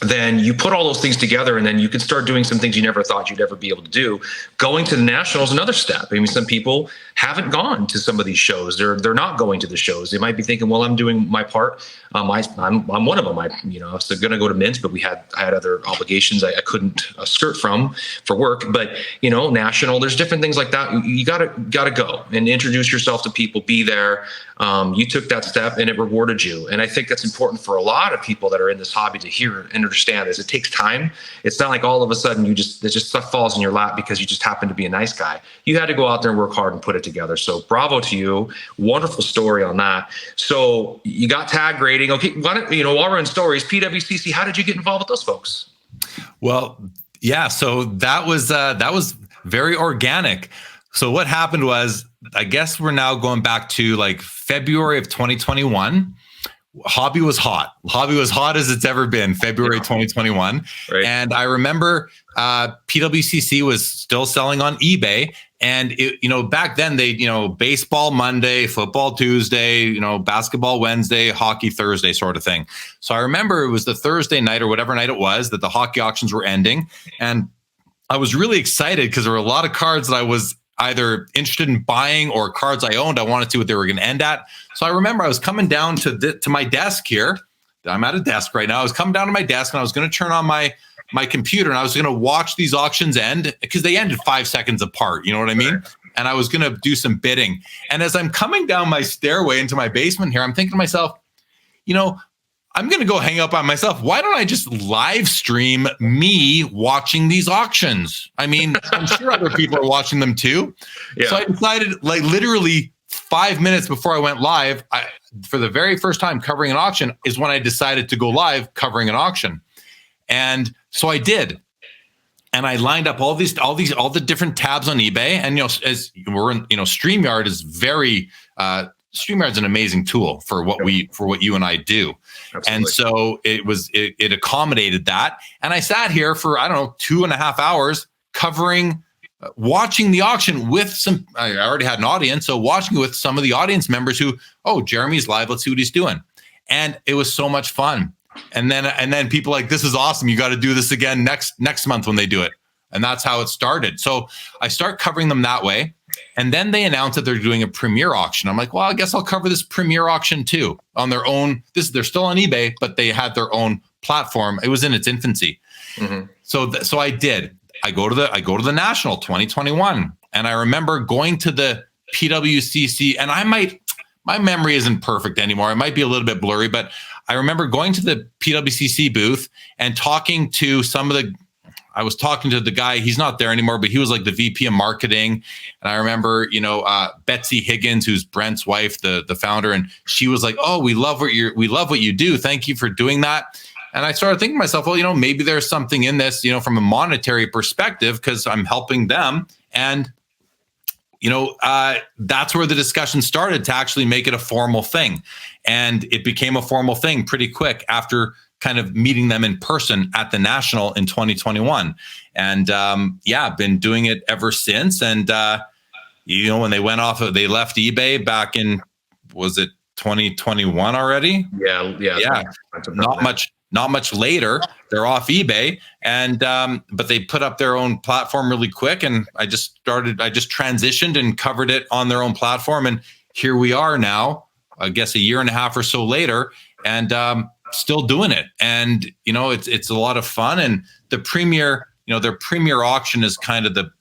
then you put all those things together, and then you can start doing some things you never thought you'd ever be able to do. Going to the National is another step. I mean, some people haven't gone to some of these shows. They're not going to the shows. They might be thinking, well, I'm doing my part. I'm one of them. I was going to go to Mint, but I had other obligations I couldn't skirt from for work. But National, there's different things like that. You gotta go and introduce yourself to people. Be there. You took that step, and it rewarded you. And I think that's important for a lot of people that are in this hobby to hear and understand. Is it takes time. It's not like all of a sudden stuff falls in your lap because you just happen to be a nice guy. You had to go out there and work hard and put it together. So bravo to you. Wonderful story on that. So you got tag grading. Okay, while we're in stories, PWCC, how did you get involved with those folks? Well, yeah. So that was very organic. So what happened was, I guess we're now going back to like February of 2021. Hobby was hot. Hobby was hot as it's ever been, February 2021. Right. And I remember PWCC was still selling on eBay. And back then they, baseball Monday, football Tuesday, basketball Wednesday, hockey Thursday sort of thing. So I remember it was the Thursday night or whatever night it was that the hockey auctions were ending. And I was really excited because there were a lot of cards that I was either interested in buying or cards I owned. I wanted to see what they were going to end at. So I remember I was coming down to my desk here. I'm at a desk right now. I was coming down to my desk, and I was going to turn on my computer, and I was going to watch these auctions end, because they ended 5 seconds apart. You know what I mean? And I was going to do some bidding. And as I'm coming down my stairway into my basement here, I'm thinking to myself, I'm going to go hang out by myself. Why don't I just live stream me watching these auctions? I mean, I'm sure other people are watching them too. Yeah. So I decided, like, literally 5 minutes before I went live, for the very first time covering an auction is when I decided to go live covering an auction. And so I did. And I lined up all the different tabs on eBay. And, as we're in, StreamYard is StreamYard's an amazing tool for what you and I do. Absolutely. And so it accommodated that. And I sat here for, 2.5 hours watching the auction with I already had an audience. So watching with some of the audience members who, Jeremy's live, let's see what he's doing. And it was so much fun. And then people like, this is awesome. You got to do this again next month when they do it. And that's how it started. So I start covering them that way. And then they announced that they're doing a premiere auction. I'm like, well, I guess I'll cover this premiere auction too on their own. They're still on eBay, but they had their own platform. It was in its infancy. Mm-hmm. So I did. I go to the National 2021, and I remember going to the PWCC. And my memory isn't perfect anymore. It might be a little bit blurry, but I remember going to the PwCC booth and talking to I was talking to the guy. He's not there anymore, but he was like the VP of marketing. And I remember, Betsy Higgins, who's Brent's wife, the founder, and she was like, "Oh, we love what you do. Thank you for doing that." And I started thinking to myself, well, maybe there's something in this, from a monetary perspective, because I'm helping them. And that's where the discussion started to actually make it a formal thing. And it became a formal thing pretty quick after kind of meeting them in person at the National in 2021. And been doing it ever since. And, when they left eBay back in, was it 2021 already? Yeah. Not much later, they're off eBay, and but they put up their own platform really quick, and I just transitioned and covered it on their own platform, and here we are now, I guess a year and a half or so later, and still doing it. And it's a lot of fun. And the premier, their premier auction is kind of the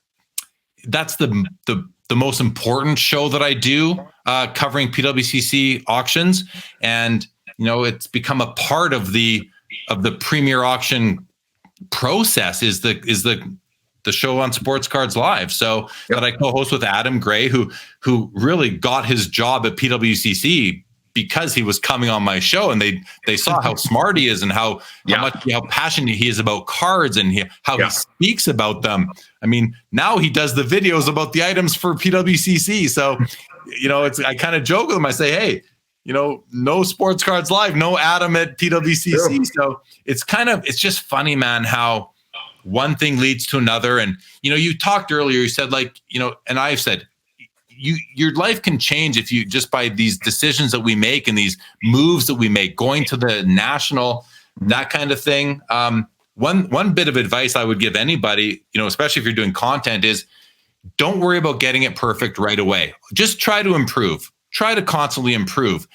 most important show that I do, covering PWCC auctions, and it's become a part of the premier auction process is the show on Sports Cards Live. So that I co-host with Adam Gray, who really got his job at PWCC because he was coming on my show, and they saw how smart he is and how passionate he is about cards, and how he speaks about them. I mean, now he does the videos about the items for PWCC. So, I kind of joke with him. I say, hey, no Sports Cards Live, no Adam at PWCC. Yeah. So it's just funny, man, how one thing leads to another. And, you talked earlier, you said and I've said, your life can change if you just by these decisions that we make and these moves that we make, going to the National, that kind of thing. One bit of advice I would give anybody, especially if you're doing content, is don't worry about getting it perfect right away. Just try to improve. Try to constantly improve.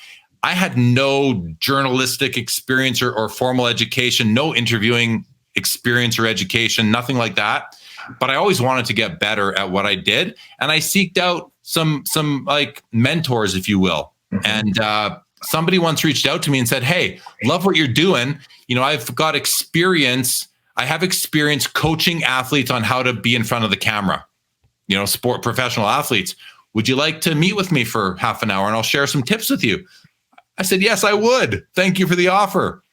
I had no journalistic experience or formal education, no interviewing experience or education, nothing like that. But I always wanted to get better at what I did. And I seeked out some like mentors, if you will. Mm-hmm. And somebody once reached out to me and said, hey, love what you're doing. I've got experience. I have experience coaching athletes on how to be in front of the camera, professional athletes. Would you like to meet with me for half an hour and I'll share some tips with you? I said, yes, I would. Thank you for the offer.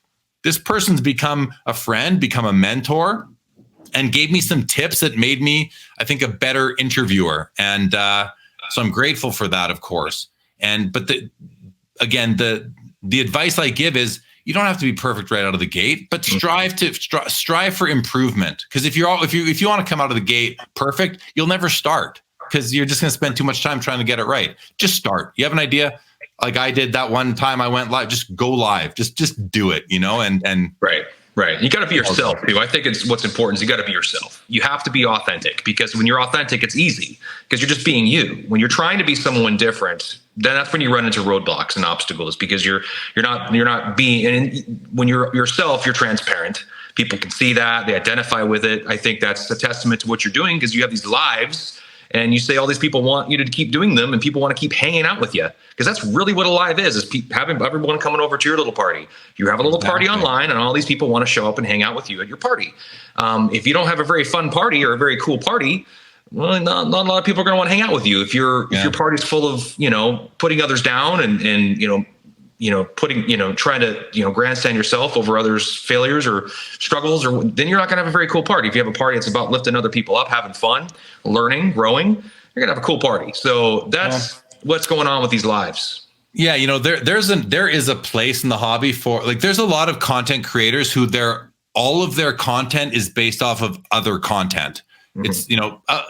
This person's become a friend, become a mentor, and gave me some tips that made me, I think, a better interviewer. And so I'm grateful for that, of course. But the advice I give is you don't have to be perfect right out of the gate, but strive for improvement. Because if you want to come out of the gate perfect, you'll never start, because you're just going to spend too much time trying to get it right. Just start. You have an idea, like I did that one time I went live. Just go live. Just do it. And Right. You got to be yourself too. I think what's important is you got to be yourself. You have to be authentic, because when you're authentic, it's easy because you're just being you. When you're trying to be someone different, then that's when you run into roadblocks and obstacles, because you're not being, and when you're yourself, you're transparent. People can see that, they identify with it. I think that's a testament to what you're doing, because you have these lives And you say all these people want you to keep doing them, and people want to keep hanging out with you, because that's really what a live is having everyone coming over to your little party. You have a little party online, and all these people want to show up and hang out with you at your party. If you don't have a very fun party or a very cool party, well, not a lot of people are going to want to hang out with you. If your party's full of, putting others down and trying to, grandstand yourself over others' failures or struggles, then you're not going to have a very cool party. If you have a party that's about lifting other people up, having fun, learning, growing, you're going to have a cool party. So that's what's going on with these lives. Yeah. There is a place in the hobby for, like, there's a lot of content creators who all of their content is based off of other content. It's,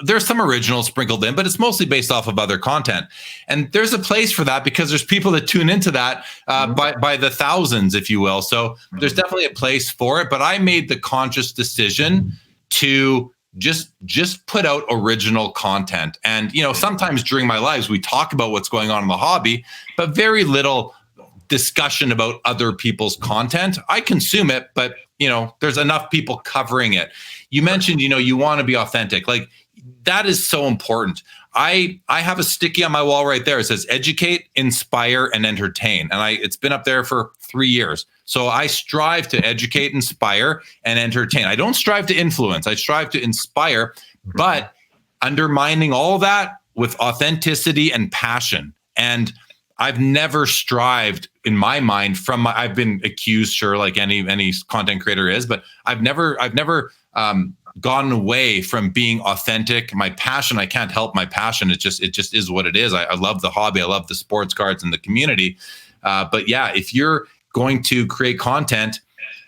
there's some originals sprinkled in, but it's mostly based off of other content. And there's a place for that because there's people that tune into that by the thousands, if you will. So there's definitely a place for it. But I made the conscious decision to just put out original content. And, sometimes during my lives, we talk about what's going on in the hobby, but very little discussion about other people's content. I consume it, but there's enough people covering it. You mentioned, you want to be authentic. Like, that is so important. I have a sticky on my wall right there. It says educate, inspire, and entertain. And it's been up there for 3 years. So I strive to educate, inspire, and entertain. I don't strive to influence. I strive to inspire, but undermining all that with authenticity and passion. And I've never strived, in my mind, I've been accused, sure, like any content creator is, but I've never gotten away from being authentic. My passion, I can't help my passion. It just is what it is. I love the hobby. I love the sports cards and the community. But yeah, if you're going to create content,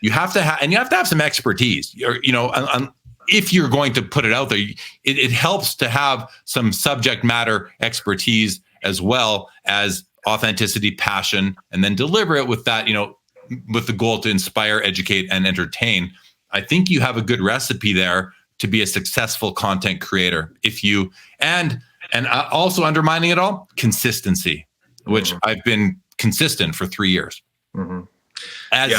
you have to have some expertise. If you're going to put it out there, it helps to have some subject matter expertise as well as authenticity, passion, and then deliver it with that, with the goal to inspire, educate, and entertain. I think you have a good recipe there to be a successful content creator. And also undermining it all, consistency, which I've been consistent for 3 years. As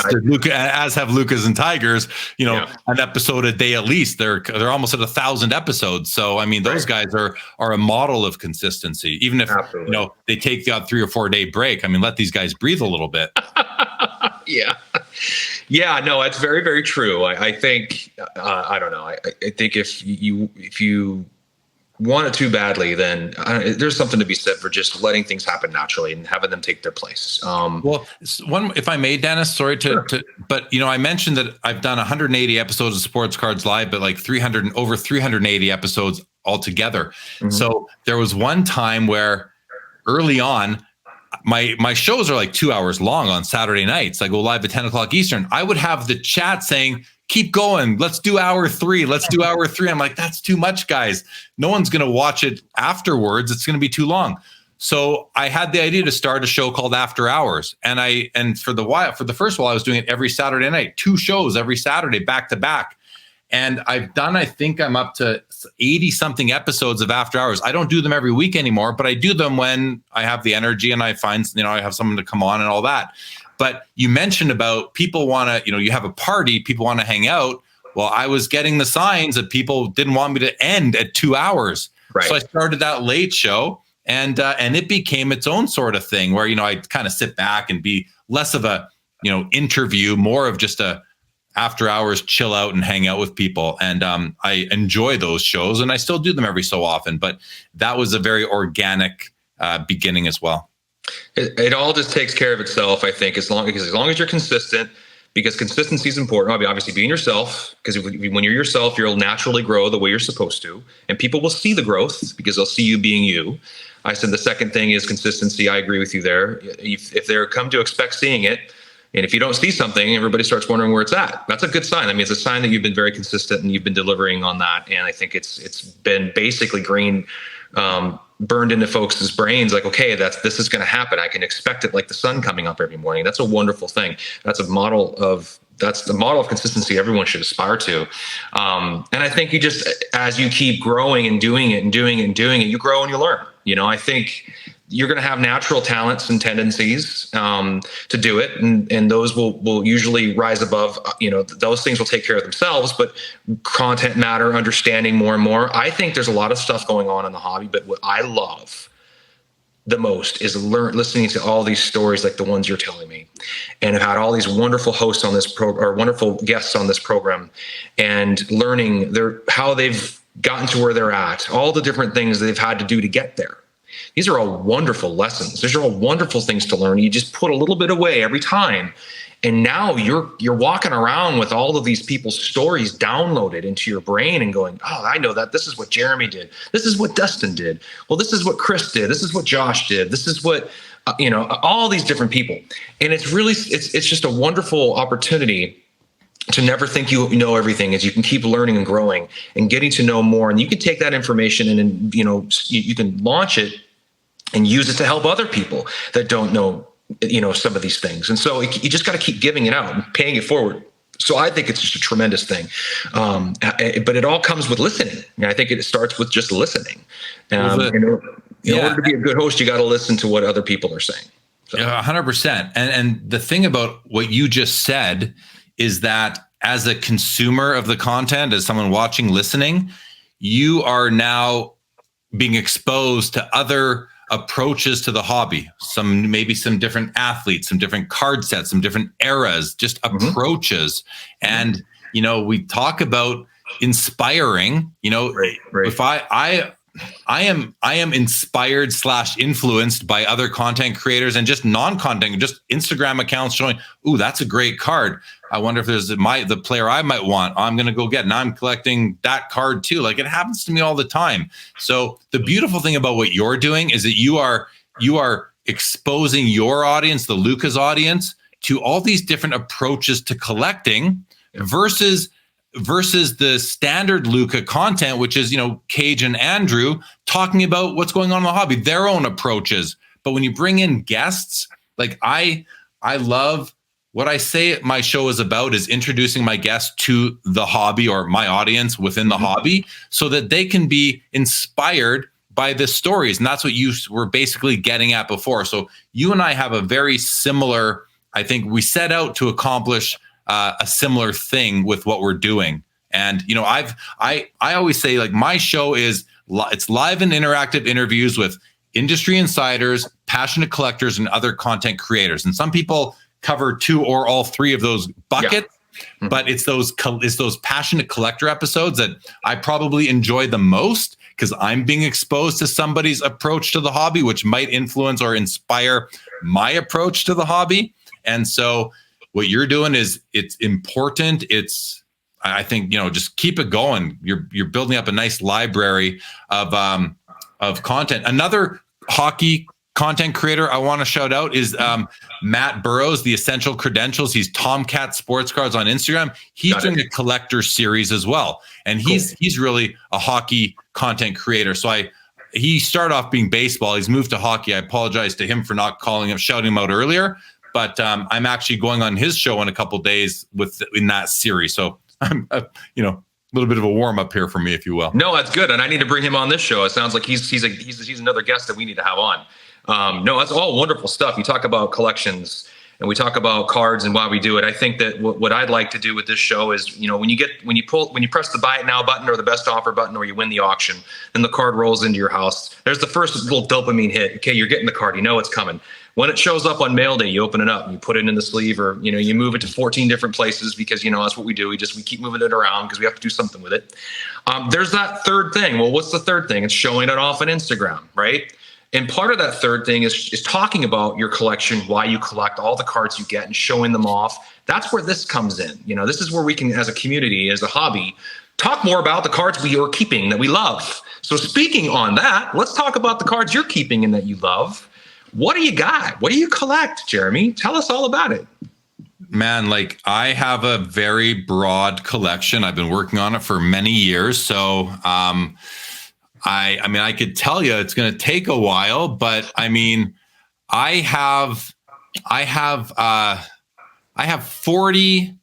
have Lucas and Tigers, an episode a day at least. They're almost at 1,000 episodes. So I mean, those guys are a model of consistency. Even if they take the odd 3 or 4 day break. I mean, let these guys breathe a little bit. Yeah, no, it's very, very true. I think I don't know. I think if you want it too badly, then there's something to be said for just letting things happen naturally and having them take their place. If I may, Dennis, sorry but I mentioned that I've done 180 episodes of Sports Cards Live, but like over 380 episodes altogether. So there was one time where early on, my shows are like 2 hours long on Saturday nights. I go live at 10 o'clock Eastern. I would have the chat saying, keep going. Let's do hour 3. Let's do hour 3. I'm like, that's too much, guys. No one's going to watch it afterwards. It's going to be too long. So I had the idea to start a show called After Hours. And for the first while, I was doing it every Saturday night, 2 shows every Saturday, back to back. And I think I'm up to 80 something episodes of After Hours. I don't do them every week anymore, but I do them when I have the energy and I find, I have someone to come on and all that. But you mentioned about people want to, you have a party, people want to hang out. Well, I was getting the signs that people didn't want me to end at 2 hours. Right. So I started that late show and it became its own sort of thing where, I kind of sit back and be less of a, interview, more of just a after hours, chill out and hang out with people. And I enjoy those shows and I still do them every so often, but that was a very organic beginning as well. It all just takes care of itself, I think, as long as you're consistent, because consistency is important. Obviously, being yourself, because when you're yourself, you'll naturally grow the way you're supposed to, and people will see the growth because they'll see you being you. I said the second thing is consistency. I agree with you there. If they're come to expect seeing it, and if you don't see something, everybody starts wondering where it's at. That's a good sign. I mean, it's a sign that you've been very consistent and you've been delivering on that. And I think it's been basically burned into folks' brains. Like, okay, this is going to happen. I can expect it like the sun coming up every morning. That's a wonderful thing. That's the model of consistency everyone should aspire to. And I think as you keep growing and doing it and doing it and doing it, you grow and you learn. I think you're going to have natural talents and tendencies to do it, and those will usually rise above. Those things will take care of themselves. But content matter, understanding more and more. I think there's a lot of stuff going on in the hobby, but what I love the most is listening to all these stories like the ones you're telling me, and I've had all these wonderful hosts on this or wonderful guests on this program, and learning how they've gotten to where they're at, all the different things they've had to do to get there. These are all wonderful lessons. These are all wonderful things to learn. You just put a little bit away every time. And now you're walking around with all of these people's stories downloaded into your brain and going, oh, I know that. This is what Jeremy did. This is what Dustin did. Well, this is what Chris did. This is what Josh did. This is what, all these different people. And it's really, it's just a wonderful opportunity to never think you know everything, as you can keep learning and growing and getting to know more. And you can take that information and you can launch it and use it to help other people that don't know, some of these things. And so you just got to keep giving it out and paying it forward. So I think it's just a tremendous thing. But it all comes with listening. And I think it starts with just listening. In order to be a good host, you got to listen to what other people are saying. So. 100%. And the thing about what you just said is that as a consumer of the content, as someone watching, listening, you are now being exposed to other approaches to the hobby, maybe some different athletes, some different card sets, some different eras, just approaches. And, we talk about inspiring, right. If I am inspired / influenced by other content creators and just non-content, just Instagram accounts showing, ooh, that's a great card. I wonder if there's the player I might want. I'm going to go get, and I'm collecting that card too. Like, it happens to me all the time. So the beautiful thing about what you're doing is that you are exposing your audience, the Lucas audience, to all these different approaches to collecting versus the standard Luca content, which is, Cage and Andrew talking about what's going on in the hobby, their own approaches. But when you bring in guests, like I love what I say my show is about is introducing my guests to the hobby or my audience within the hobby so that they can be inspired by the stories. And that's what you were basically getting at before. So you and I have a very similar, I think we set out to accomplish a similar thing with what we're doing. And, I always say, like, my show it's live and interactive interviews with industry insiders, passionate collectors, and other content creators. And some people cover 2 or all 3 of those buckets, but it's those passionate collector episodes that I probably enjoy the most because I'm being exposed to somebody's approach to the hobby, which might influence or inspire my approach to the hobby. And so what you're doing it's important. I think, just keep it going. You're building up a nice library of content. Another hockey content creator I want to shout out is Matt Burrows, the Essential Credentials. He's Tomcat Sports Cards on Instagram. He's doing a collector series as well. And he's really a hockey content creator. So he started off being baseball. He's moved to hockey. I apologize to him for not shouting him out earlier. But I'm actually going on his show in a couple of days in that series. So I'm, a little bit of a warm up here for me, if you will. No, that's good, and I need to bring him on this show. It sounds like he's another guest that we need to have on. No, that's all wonderful stuff. You talk about collections and we talk about cards and why we do it. I think that what I'd like to do with this show is, when you press the buy it now button or the best offer button, or you win the auction, then the card rolls into your house. There's the first little dopamine hit. Okay, you're getting the card. You know it's coming. When it shows up on mail day, you open it up and you put it in the sleeve, or, you move it to 14 different places because, that's what we do. We keep moving it around because we have to do something with it. There's that third thing. Well, what's the third thing? It's showing it off on Instagram, right? And part of that third thing is talking about your collection, why you collect, all the cards you get, and showing them off. That's where this comes in. This is where we can, as a community, as a hobby, talk more about the cards we are keeping that we love. So speaking on that, let's talk about the cards you're keeping and that you love. What do you got? What do you collect, Jeremy? Tell us all about it. Man, I have a very broad collection. I've been working on it for many years. So, I could tell you it's going to take a while, but I have 40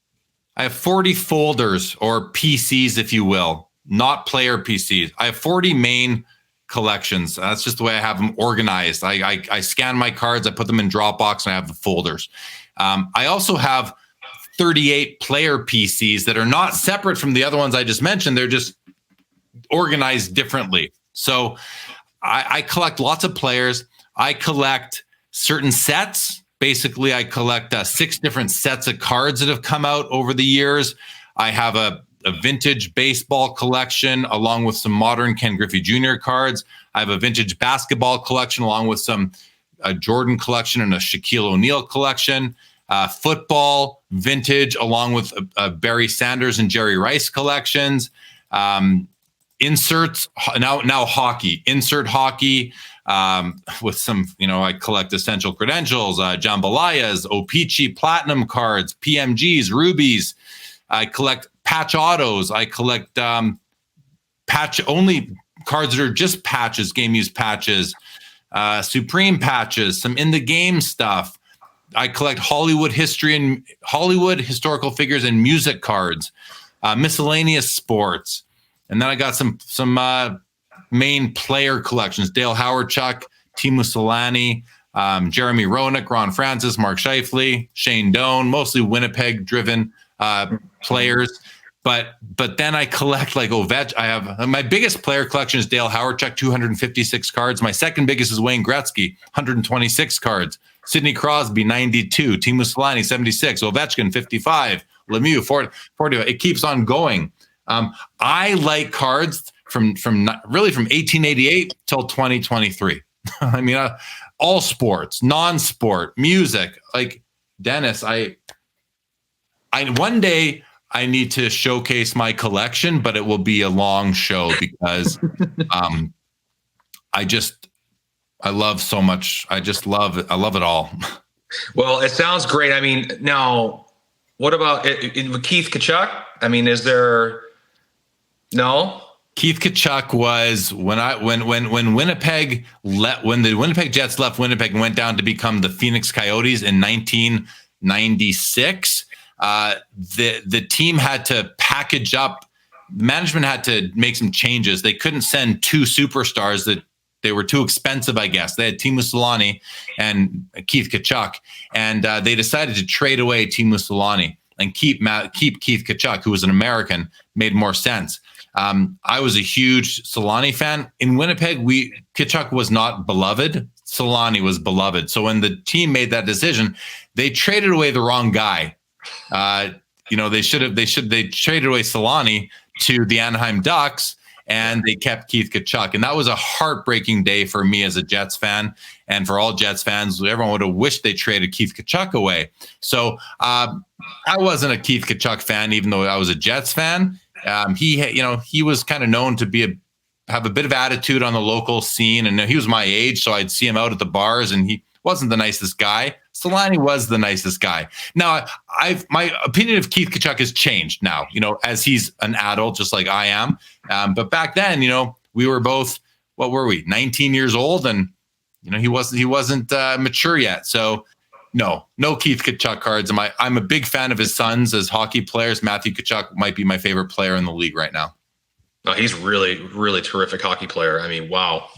folders or PCs, if you will, not player PCs. I have 40 main collections. That's just the way I have them organized. I scan my cards, I put them in Dropbox, and I have the folders. I also have 38 player PCs that are not separate from the other ones I just mentioned. They're just organized differently. So I collect lots of players. I collect certain sets. Basically, I collect 6 different sets of cards that have come out over the years. I have a vintage baseball collection along with some modern Ken Griffey Jr. cards. I have a vintage basketball collection along with some Jordan collection and a Shaquille O'Neal collection. Football vintage along with Barry Sanders and Jerry Rice collections. Inserts, now hockey. Insert hockey with some, I collect Essential Credentials, Jambalayas, O-Pee-Chee Platinum cards, PMGs, Rubies. I collect patch autos. I collect patch only cards that are just patches, game use patches, Supreme patches, some in the game stuff. I collect Hollywood history and Hollywood historical figures and music cards, miscellaneous sports. And then I got some main player collections: Dale Howardchuk, Teemu Selanne, Jeremy Roenick, Ron Francis, Mark Scheifele, Shane Doan, mostly Winnipeg-driven players. But then I collect like Ovechkin. I have my biggest player collection is Dale Howardchuk, 256 cards. My second biggest is Wayne Gretzky, 126 cards. Sidney Crosby, 92. Teemu Selanne, 76. Ovechkin, 55. Lemieux, 40. It keeps on going. I like cards from 1888 till 2023. I mean, all sports, non-sport, music. Like Dennis, I one day I need to showcase my collection, but it will be a long show because I love so much. I love it all. Well, it sounds great. I mean, now what about Keith Tkachuk? I mean, is there no? Keith Tkachuk was when the Winnipeg Jets left Winnipeg and went down to become the Phoenix Coyotes in 1996. The team had to package up. Management had to make some changes. They couldn't send 2 superstars that they were too expensive, I guess. They had Teemu Selanne and Keith Tkachuk, and they decided to trade away Teemu Selanne and keep Keith Tkachuk, who was an American. Made more sense. I was a huge Selanne fan. In Winnipeg, Tkachuk was not beloved. Selanne was beloved. So when the team made that decision, they traded away the wrong guy. They traded away Selanne to the Anaheim Ducks, and they kept Keith Tkachuk. And that was a heartbreaking day for me as a Jets fan, and for all Jets fans. Everyone would have wished they traded Keith Tkachuk away. So I wasn't a Keith Tkachuk fan, even though I was a Jets fan. He was kind of known to have a bit of attitude on the local scene, and he was my age, so I'd see him out at the bars, and he wasn't the nicest guy. Selanne was the nicest guy. Now, my opinion of Keith Tkachuk has changed now, as he's an adult, just like I am. But back then, we were both, what were we, 19 years old, and he wasn't mature yet. So no Keith Tkachuk cards. I'm a big fan of his sons as hockey players. Matthew Tkachuk might be my favorite player in the league right now. Oh, he's really, really terrific hockey player. I mean, wow.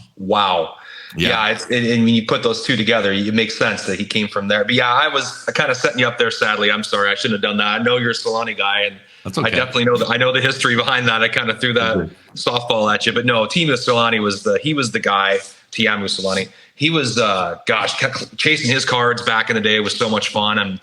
Yeah, and when you put those two together, it makes sense that he came from there. But yeah, I kind of setting you up there. Sadly, I'm sorry, I shouldn't have done that. I know you're a Selanne guy, and that's okay. I definitely know I know the history behind that. I kind of threw that softball at you, but no, Teemu Selanne was the guy. Teemu Selanne, he was chasing his cards back in the day. It was so much fun, and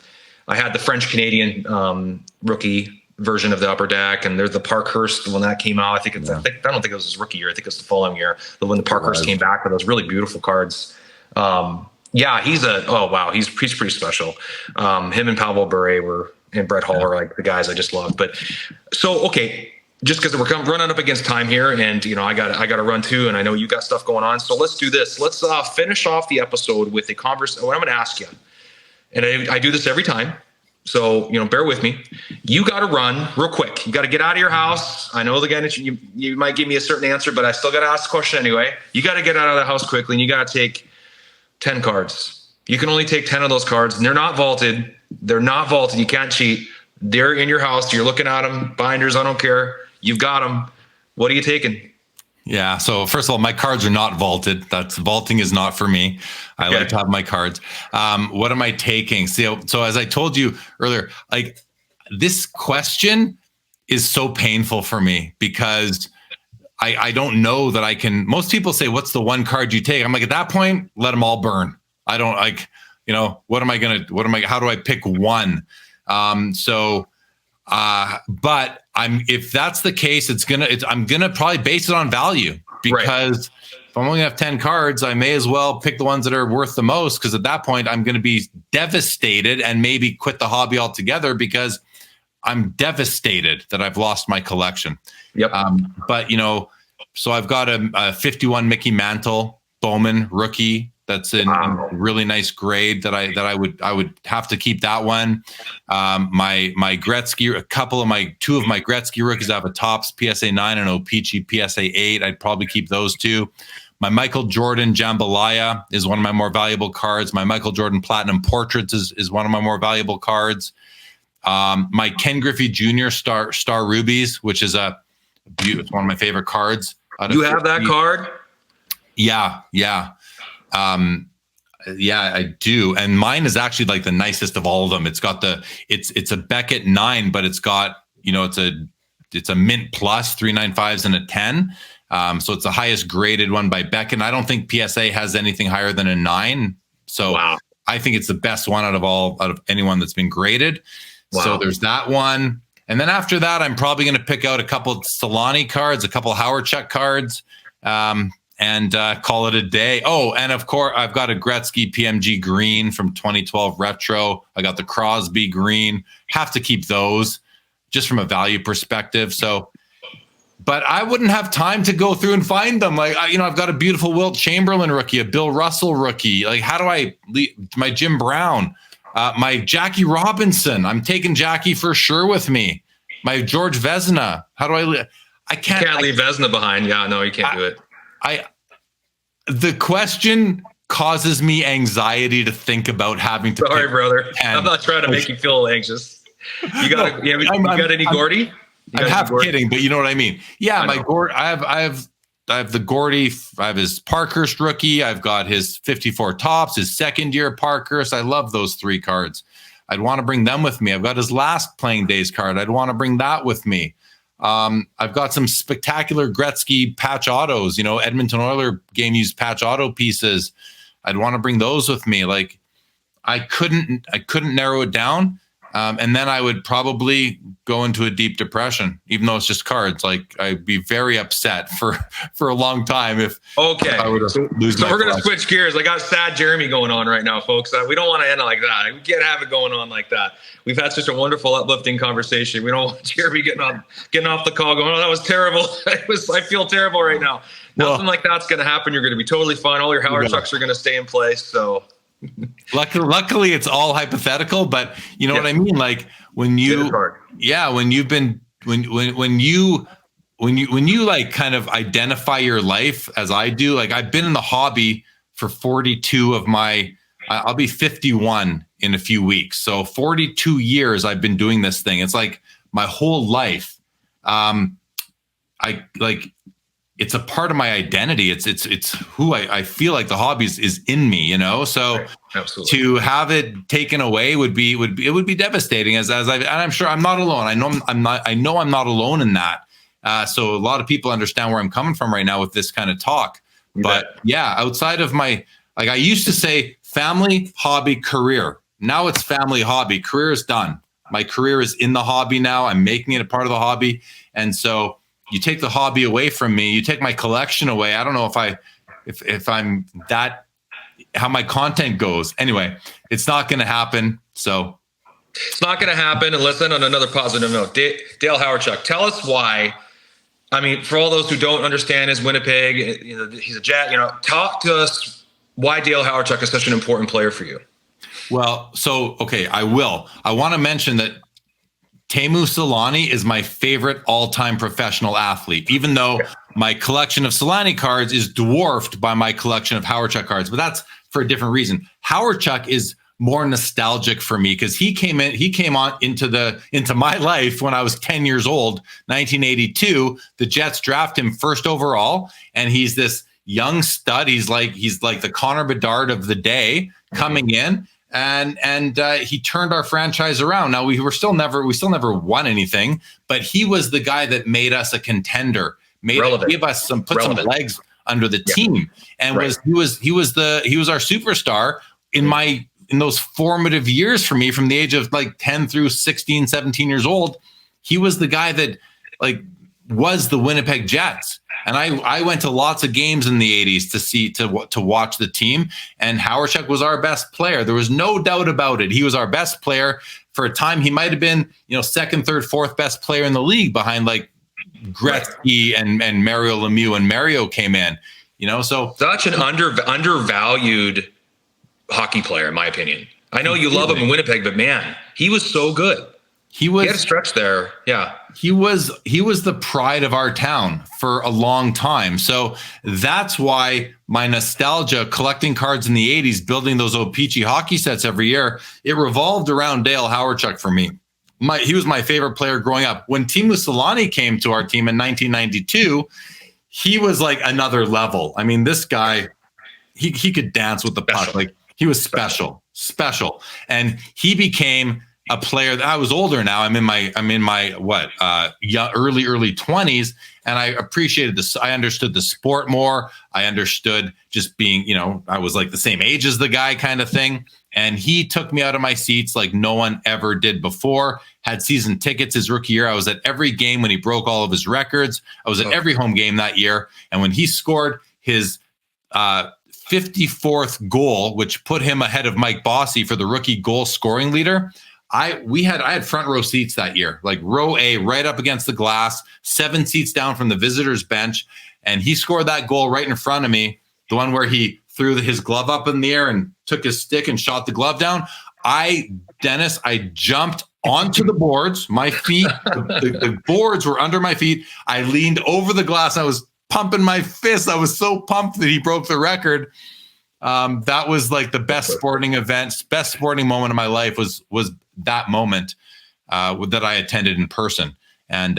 I had the French Canadian rookie version of the Upper Deck, and there's the Parkhurst when that came out. I don't think it was his rookie year. I think it was the following year. But when the Parkhurst came back with those really beautiful cards. He's pretty special. Him and Pavel Bure and Brett Hall are like the guys I just love. But so okay, just because we're running up against time here, and I got to run too, and I know you got stuff going on. So let's do this. Let's finish off the episode with a conversation. What I'm going to ask you, and I do this every time. So, bear with me. You got to run real quick. You got to get out of your house. I know you might give me a certain answer, but I still got to ask the question anyway. You got to get out of the house quickly, and you got to take 10 cards. You can only take 10 of those cards, and they're not vaulted. You can't cheat. They're in your house. You're looking at them. Binders, I don't care. You've got them. What are you taking? Yeah. So first of all, my cards are not vaulted. Vaulting is not for me. I like to have my cards. What am I taking? So as I told you earlier, like this question is so painful for me because I don't know that I can. Most people say, what's the one card you take? I'm like, at that point, let them all burn. I don't like, how do I pick one? But if that's the case, I'm gonna probably base it on value because if I'm only gonna have 10 cards, I may as well pick the ones that are worth the most. Because at that point, I'm gonna be devastated and maybe quit the hobby altogether because I'm devastated that I've lost my collection. Yep. But so I've got a 51 Mickey Mantle Bowman rookie. That's in really nice grade that I would have to keep that one. My Gretzky, two of my Gretzky rookies, I have a Topps PSA 9 and O-Pee-Chee PSA 8. I'd probably keep those two. My Michael Jordan Jambalaya is one of my more valuable cards. My Michael Jordan Platinum Portraits is one of my more valuable cards. My Ken Griffey Jr. Star Rubies, which is it's one of my favorite cards. You have that card? Yeah. I do. And mine is actually like the nicest of all of them. It's got it's a Beckett 9, but it's got, it's a mint plus 395s and a 10. So it's the highest graded one by Beckett. And I don't think PSA has anything higher than a 9. So wow. I think it's the best one out of anyone that's been graded. Wow. So there's that one. And then after that, I'm probably going to pick out a couple of Solani cards, a couple of Howard-Chuck cards, and call it a day. Oh, and of course, I've got a Gretzky PMG green from 2012 retro. I got the Crosby green. Have to keep those just from a value perspective. So, but I wouldn't have time to go through and find them. Like, I've got a beautiful Wilt Chamberlain rookie, a Bill Russell rookie. Like, how do I my Jim Brown? My Jackie Robinson, I'm taking Jackie for sure with me. My George Vezina, how do I can't leave Vezina behind. Yeah, no, you can't do it. The question causes me anxiety to think about having to. Sorry, brother. I'm not trying to make you feel anxious. You got any Gordy? I'm half kidding, but you know what I mean. Yeah, my Gordy. I have the Gordy. I have his Parkhurst rookie. I've got his 54 Topps, his second year Parkhurst. I love those 3 cards. I'd want to bring them with me. I've got his last playing days card. I'd want to bring that with me. I've got some spectacular Gretzky patch autos, Edmonton Oilers game used patch auto pieces. I'd want to bring those with me. Like I couldn't narrow it down. And then I would probably go into a deep depression, even though it's just cards. Like I'd be very upset for a long time if I would lose. So we're going to switch gears. I got sad Jeremy going on right now, folks. We don't want to end it like that. We can't have it going on like that. We've had such a wonderful, uplifting conversation. We don't want Jeremy getting off the call going, oh, that was terrible. I feel terrible right now. Nothing like that's going to happen. You're going to be totally fine. All your Howard-Chucks are going to stay in place. So. Luckily it's all hypothetical, but you know what I mean? Like when you like kind of identify your life as I do, like I've been in the hobby for 42 of I'll be 51 in a few weeks. So 42 years I've been doing this thing. It's like my whole life. It's a part of my identity. It's who I feel like the hobby is in me, So right. To have it taken away would be devastating and I'm sure I'm not alone. I know I'm not alone in that. So a lot of people understand where I'm coming from right now with this kind of talk. But yeah, outside of I used to say family, hobby, career. Now it's family, hobby. Career is done. My career is in the hobby now. I'm making it a part of the hobby. And so you take the hobby away from me, you take my collection away. I don't know if I'm that, how my content goes. Anyway, it's not going to happen. So it's not going to happen. And listen, on another positive note, Dale Howard-Chuck, tell us why. I mean, for all those who don't understand his Winnipeg, he's a Jet, talk to us why Dale Howard-Chuck is such an important player for you. Well, okay, I will. I want to mention that Teemu Selanne is my favorite all-time professional athlete, even though my collection of Selanne cards is dwarfed by my collection of Howard-Chuck cards. But that's for a different reason. Howard-Chuck is more nostalgic for me because he came on into my life when I was 10 years old, 1982. The Jets draft him first overall, and he's this young stud. He's like the Connor Bedard of the day coming in, and he turned our franchise around. Now we still never won anything, but he was the guy that made us a contender, gave us some legs under the team, and he was our superstar in those formative years for me, from the age of like 10 through 16, 17 years old. He was the guy that was the Winnipeg Jets. And I went to lots of games in the 80s to watch the team, and Hawerchuk was our best player. There was no doubt about it. He was our best player. For a time, he might have been, second, third, fourth best player in the league behind like Gretzky and Mario Lemieux, and Mario came in, so such an undervalued hockey player, in my opinion. I know you love him in Winnipeg, but man, he was so good. He had a stretch there. Yeah. He was the pride of our town for a long time. So that's why my nostalgia collecting cards in the 80s, building those O-Pee-Chee hockey sets every year, it revolved around Dale Hawerchuk for me. He was my favorite player growing up. When Teemu Selanne came to our team in 1992, he was like another level. I mean, this guy, he could dance with the puck. Like, he was special. And he became a player that I was older now. I'm in my early 20s. And I appreciated this. I understood the sport more. I understood just being, I was like the same age as the guy kind of thing. And he took me out of my seats like no one ever did before. Had season tickets his rookie year. I was at every game when he broke all of his records. I was at every home game that year. And when he scored his 54th goal, which put him ahead of Mike Bossy for the rookie goal scoring leader, I had front row seats that year, like row A, right up against the glass, 7 seats down from the visitors bench. And he scored that goal right in front of me, the one where he threw his glove up in the air and took his stick and shot the glove down. I jumped onto the boards. My feet, the boards were under my feet. I leaned over the glass. I was pumping my fist. I was so pumped that he broke the record. That was like the best sporting moment of my life was that moment that I attended in person. And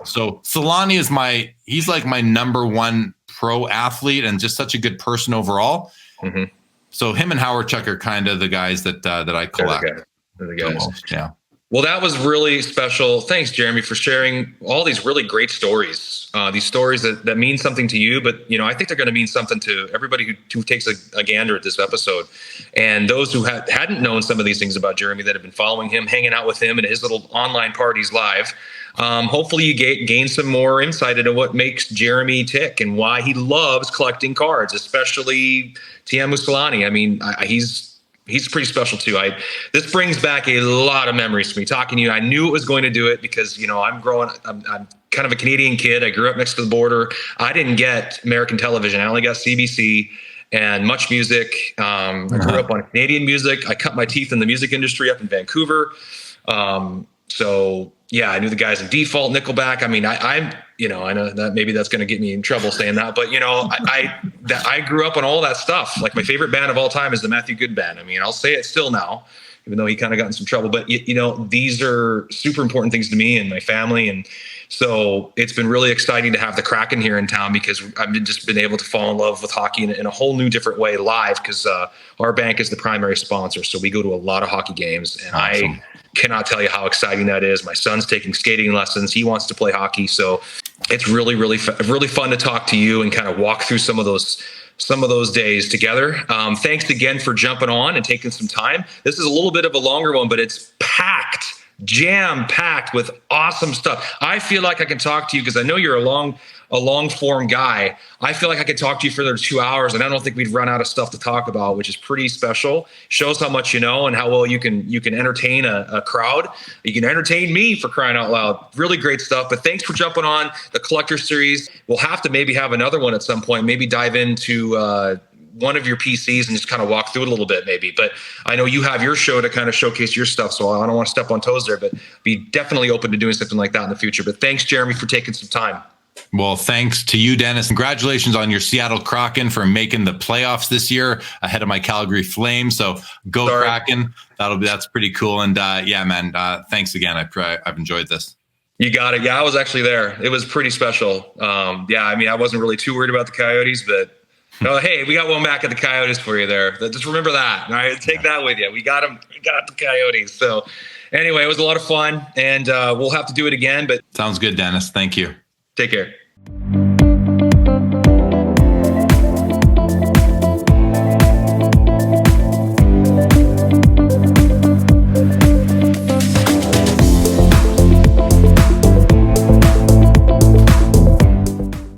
so Selanne he's like my number one pro athlete and just such a good person overall. Mm-hmm. So him and Hawerchuk are kind of the guys that I collect. They're the guys. Yeah. Well, that was really special. Thanks, Jeremy, for sharing all these really great stories. These stories that mean something to you, but I think they're going to mean something to everybody who takes a gander at this episode. And those who hadn't known some of these things about Jeremy, that have been following him, hanging out with him and his little online parties live. Hopefully you gain some more insight into what makes Jeremy tick and why he loves collecting cards, especially Teemu Selanne. I mean, he's pretty special too. This brings back a lot of memories to me. Talking to you, I knew it was going to do it because I'm kind of a Canadian kid. I grew up next to the border. I didn't get American television. I only got CBC and Much Music. I grew up on Canadian music. I cut my teeth in the music industry up in Vancouver. So yeah, I knew the guys in Default, Nickelback. I mean, I know that maybe that's going to get me in trouble saying that, but I grew up on all that stuff. Like, my favorite band of all time is the Matthew Good Band. I mean, I'll say it still now, even though he kind of got in some trouble, but these are super important things to me and my family. And so it's been really exciting to have the Kraken here in town because I've just been able to fall in love with hockey in a whole new different way live because our bank is the primary sponsor. So we go to a lot of hockey games, and awesome. I cannot tell you how exciting that is. My son's taking skating lessons. He wants to play hockey. So it's really, really, really fun to talk to you and kind of walk through some of those days together. Thanks again for jumping on and taking some time. This is a little bit of a longer one, but it's jam-packed with awesome stuff. I feel like I can talk to you because I know you're a long form guy. I feel like I could talk to you for another 2 hours, and I don't think we'd run out of stuff to talk about, which is pretty special. Shows how much you know and how well you can entertain a crowd. You can entertain me, for crying out loud. Really great stuff. But thanks for jumping on the Collector Series. We'll have to maybe have another one at some point. Maybe dive into one of your PCs and just kind of walk through it a little bit, maybe. But I know you have your show to kind of showcase your stuff, so I don't want to step on toes there, but be definitely open to doing something like that in the future. But thanks, Jeremy, for taking some time. Well, thanks to you, Dennis. Congratulations on your Seattle Kraken for making the playoffs this year ahead of my Calgary Flames. So go Kraken. That's pretty cool. And yeah, man, thanks again. I've enjoyed this. You got it. Yeah, I was actually there. It was pretty special. Yeah, I mean, I wasn't really too worried about the Coyotes, but hey, we got one back at the Coyotes for you there. Just remember that. All right, take that with you. We got them. We got the Coyotes. So anyway, it was a lot of fun, and we'll have to do it again. But sounds good, Dennis. Thank you. Take care.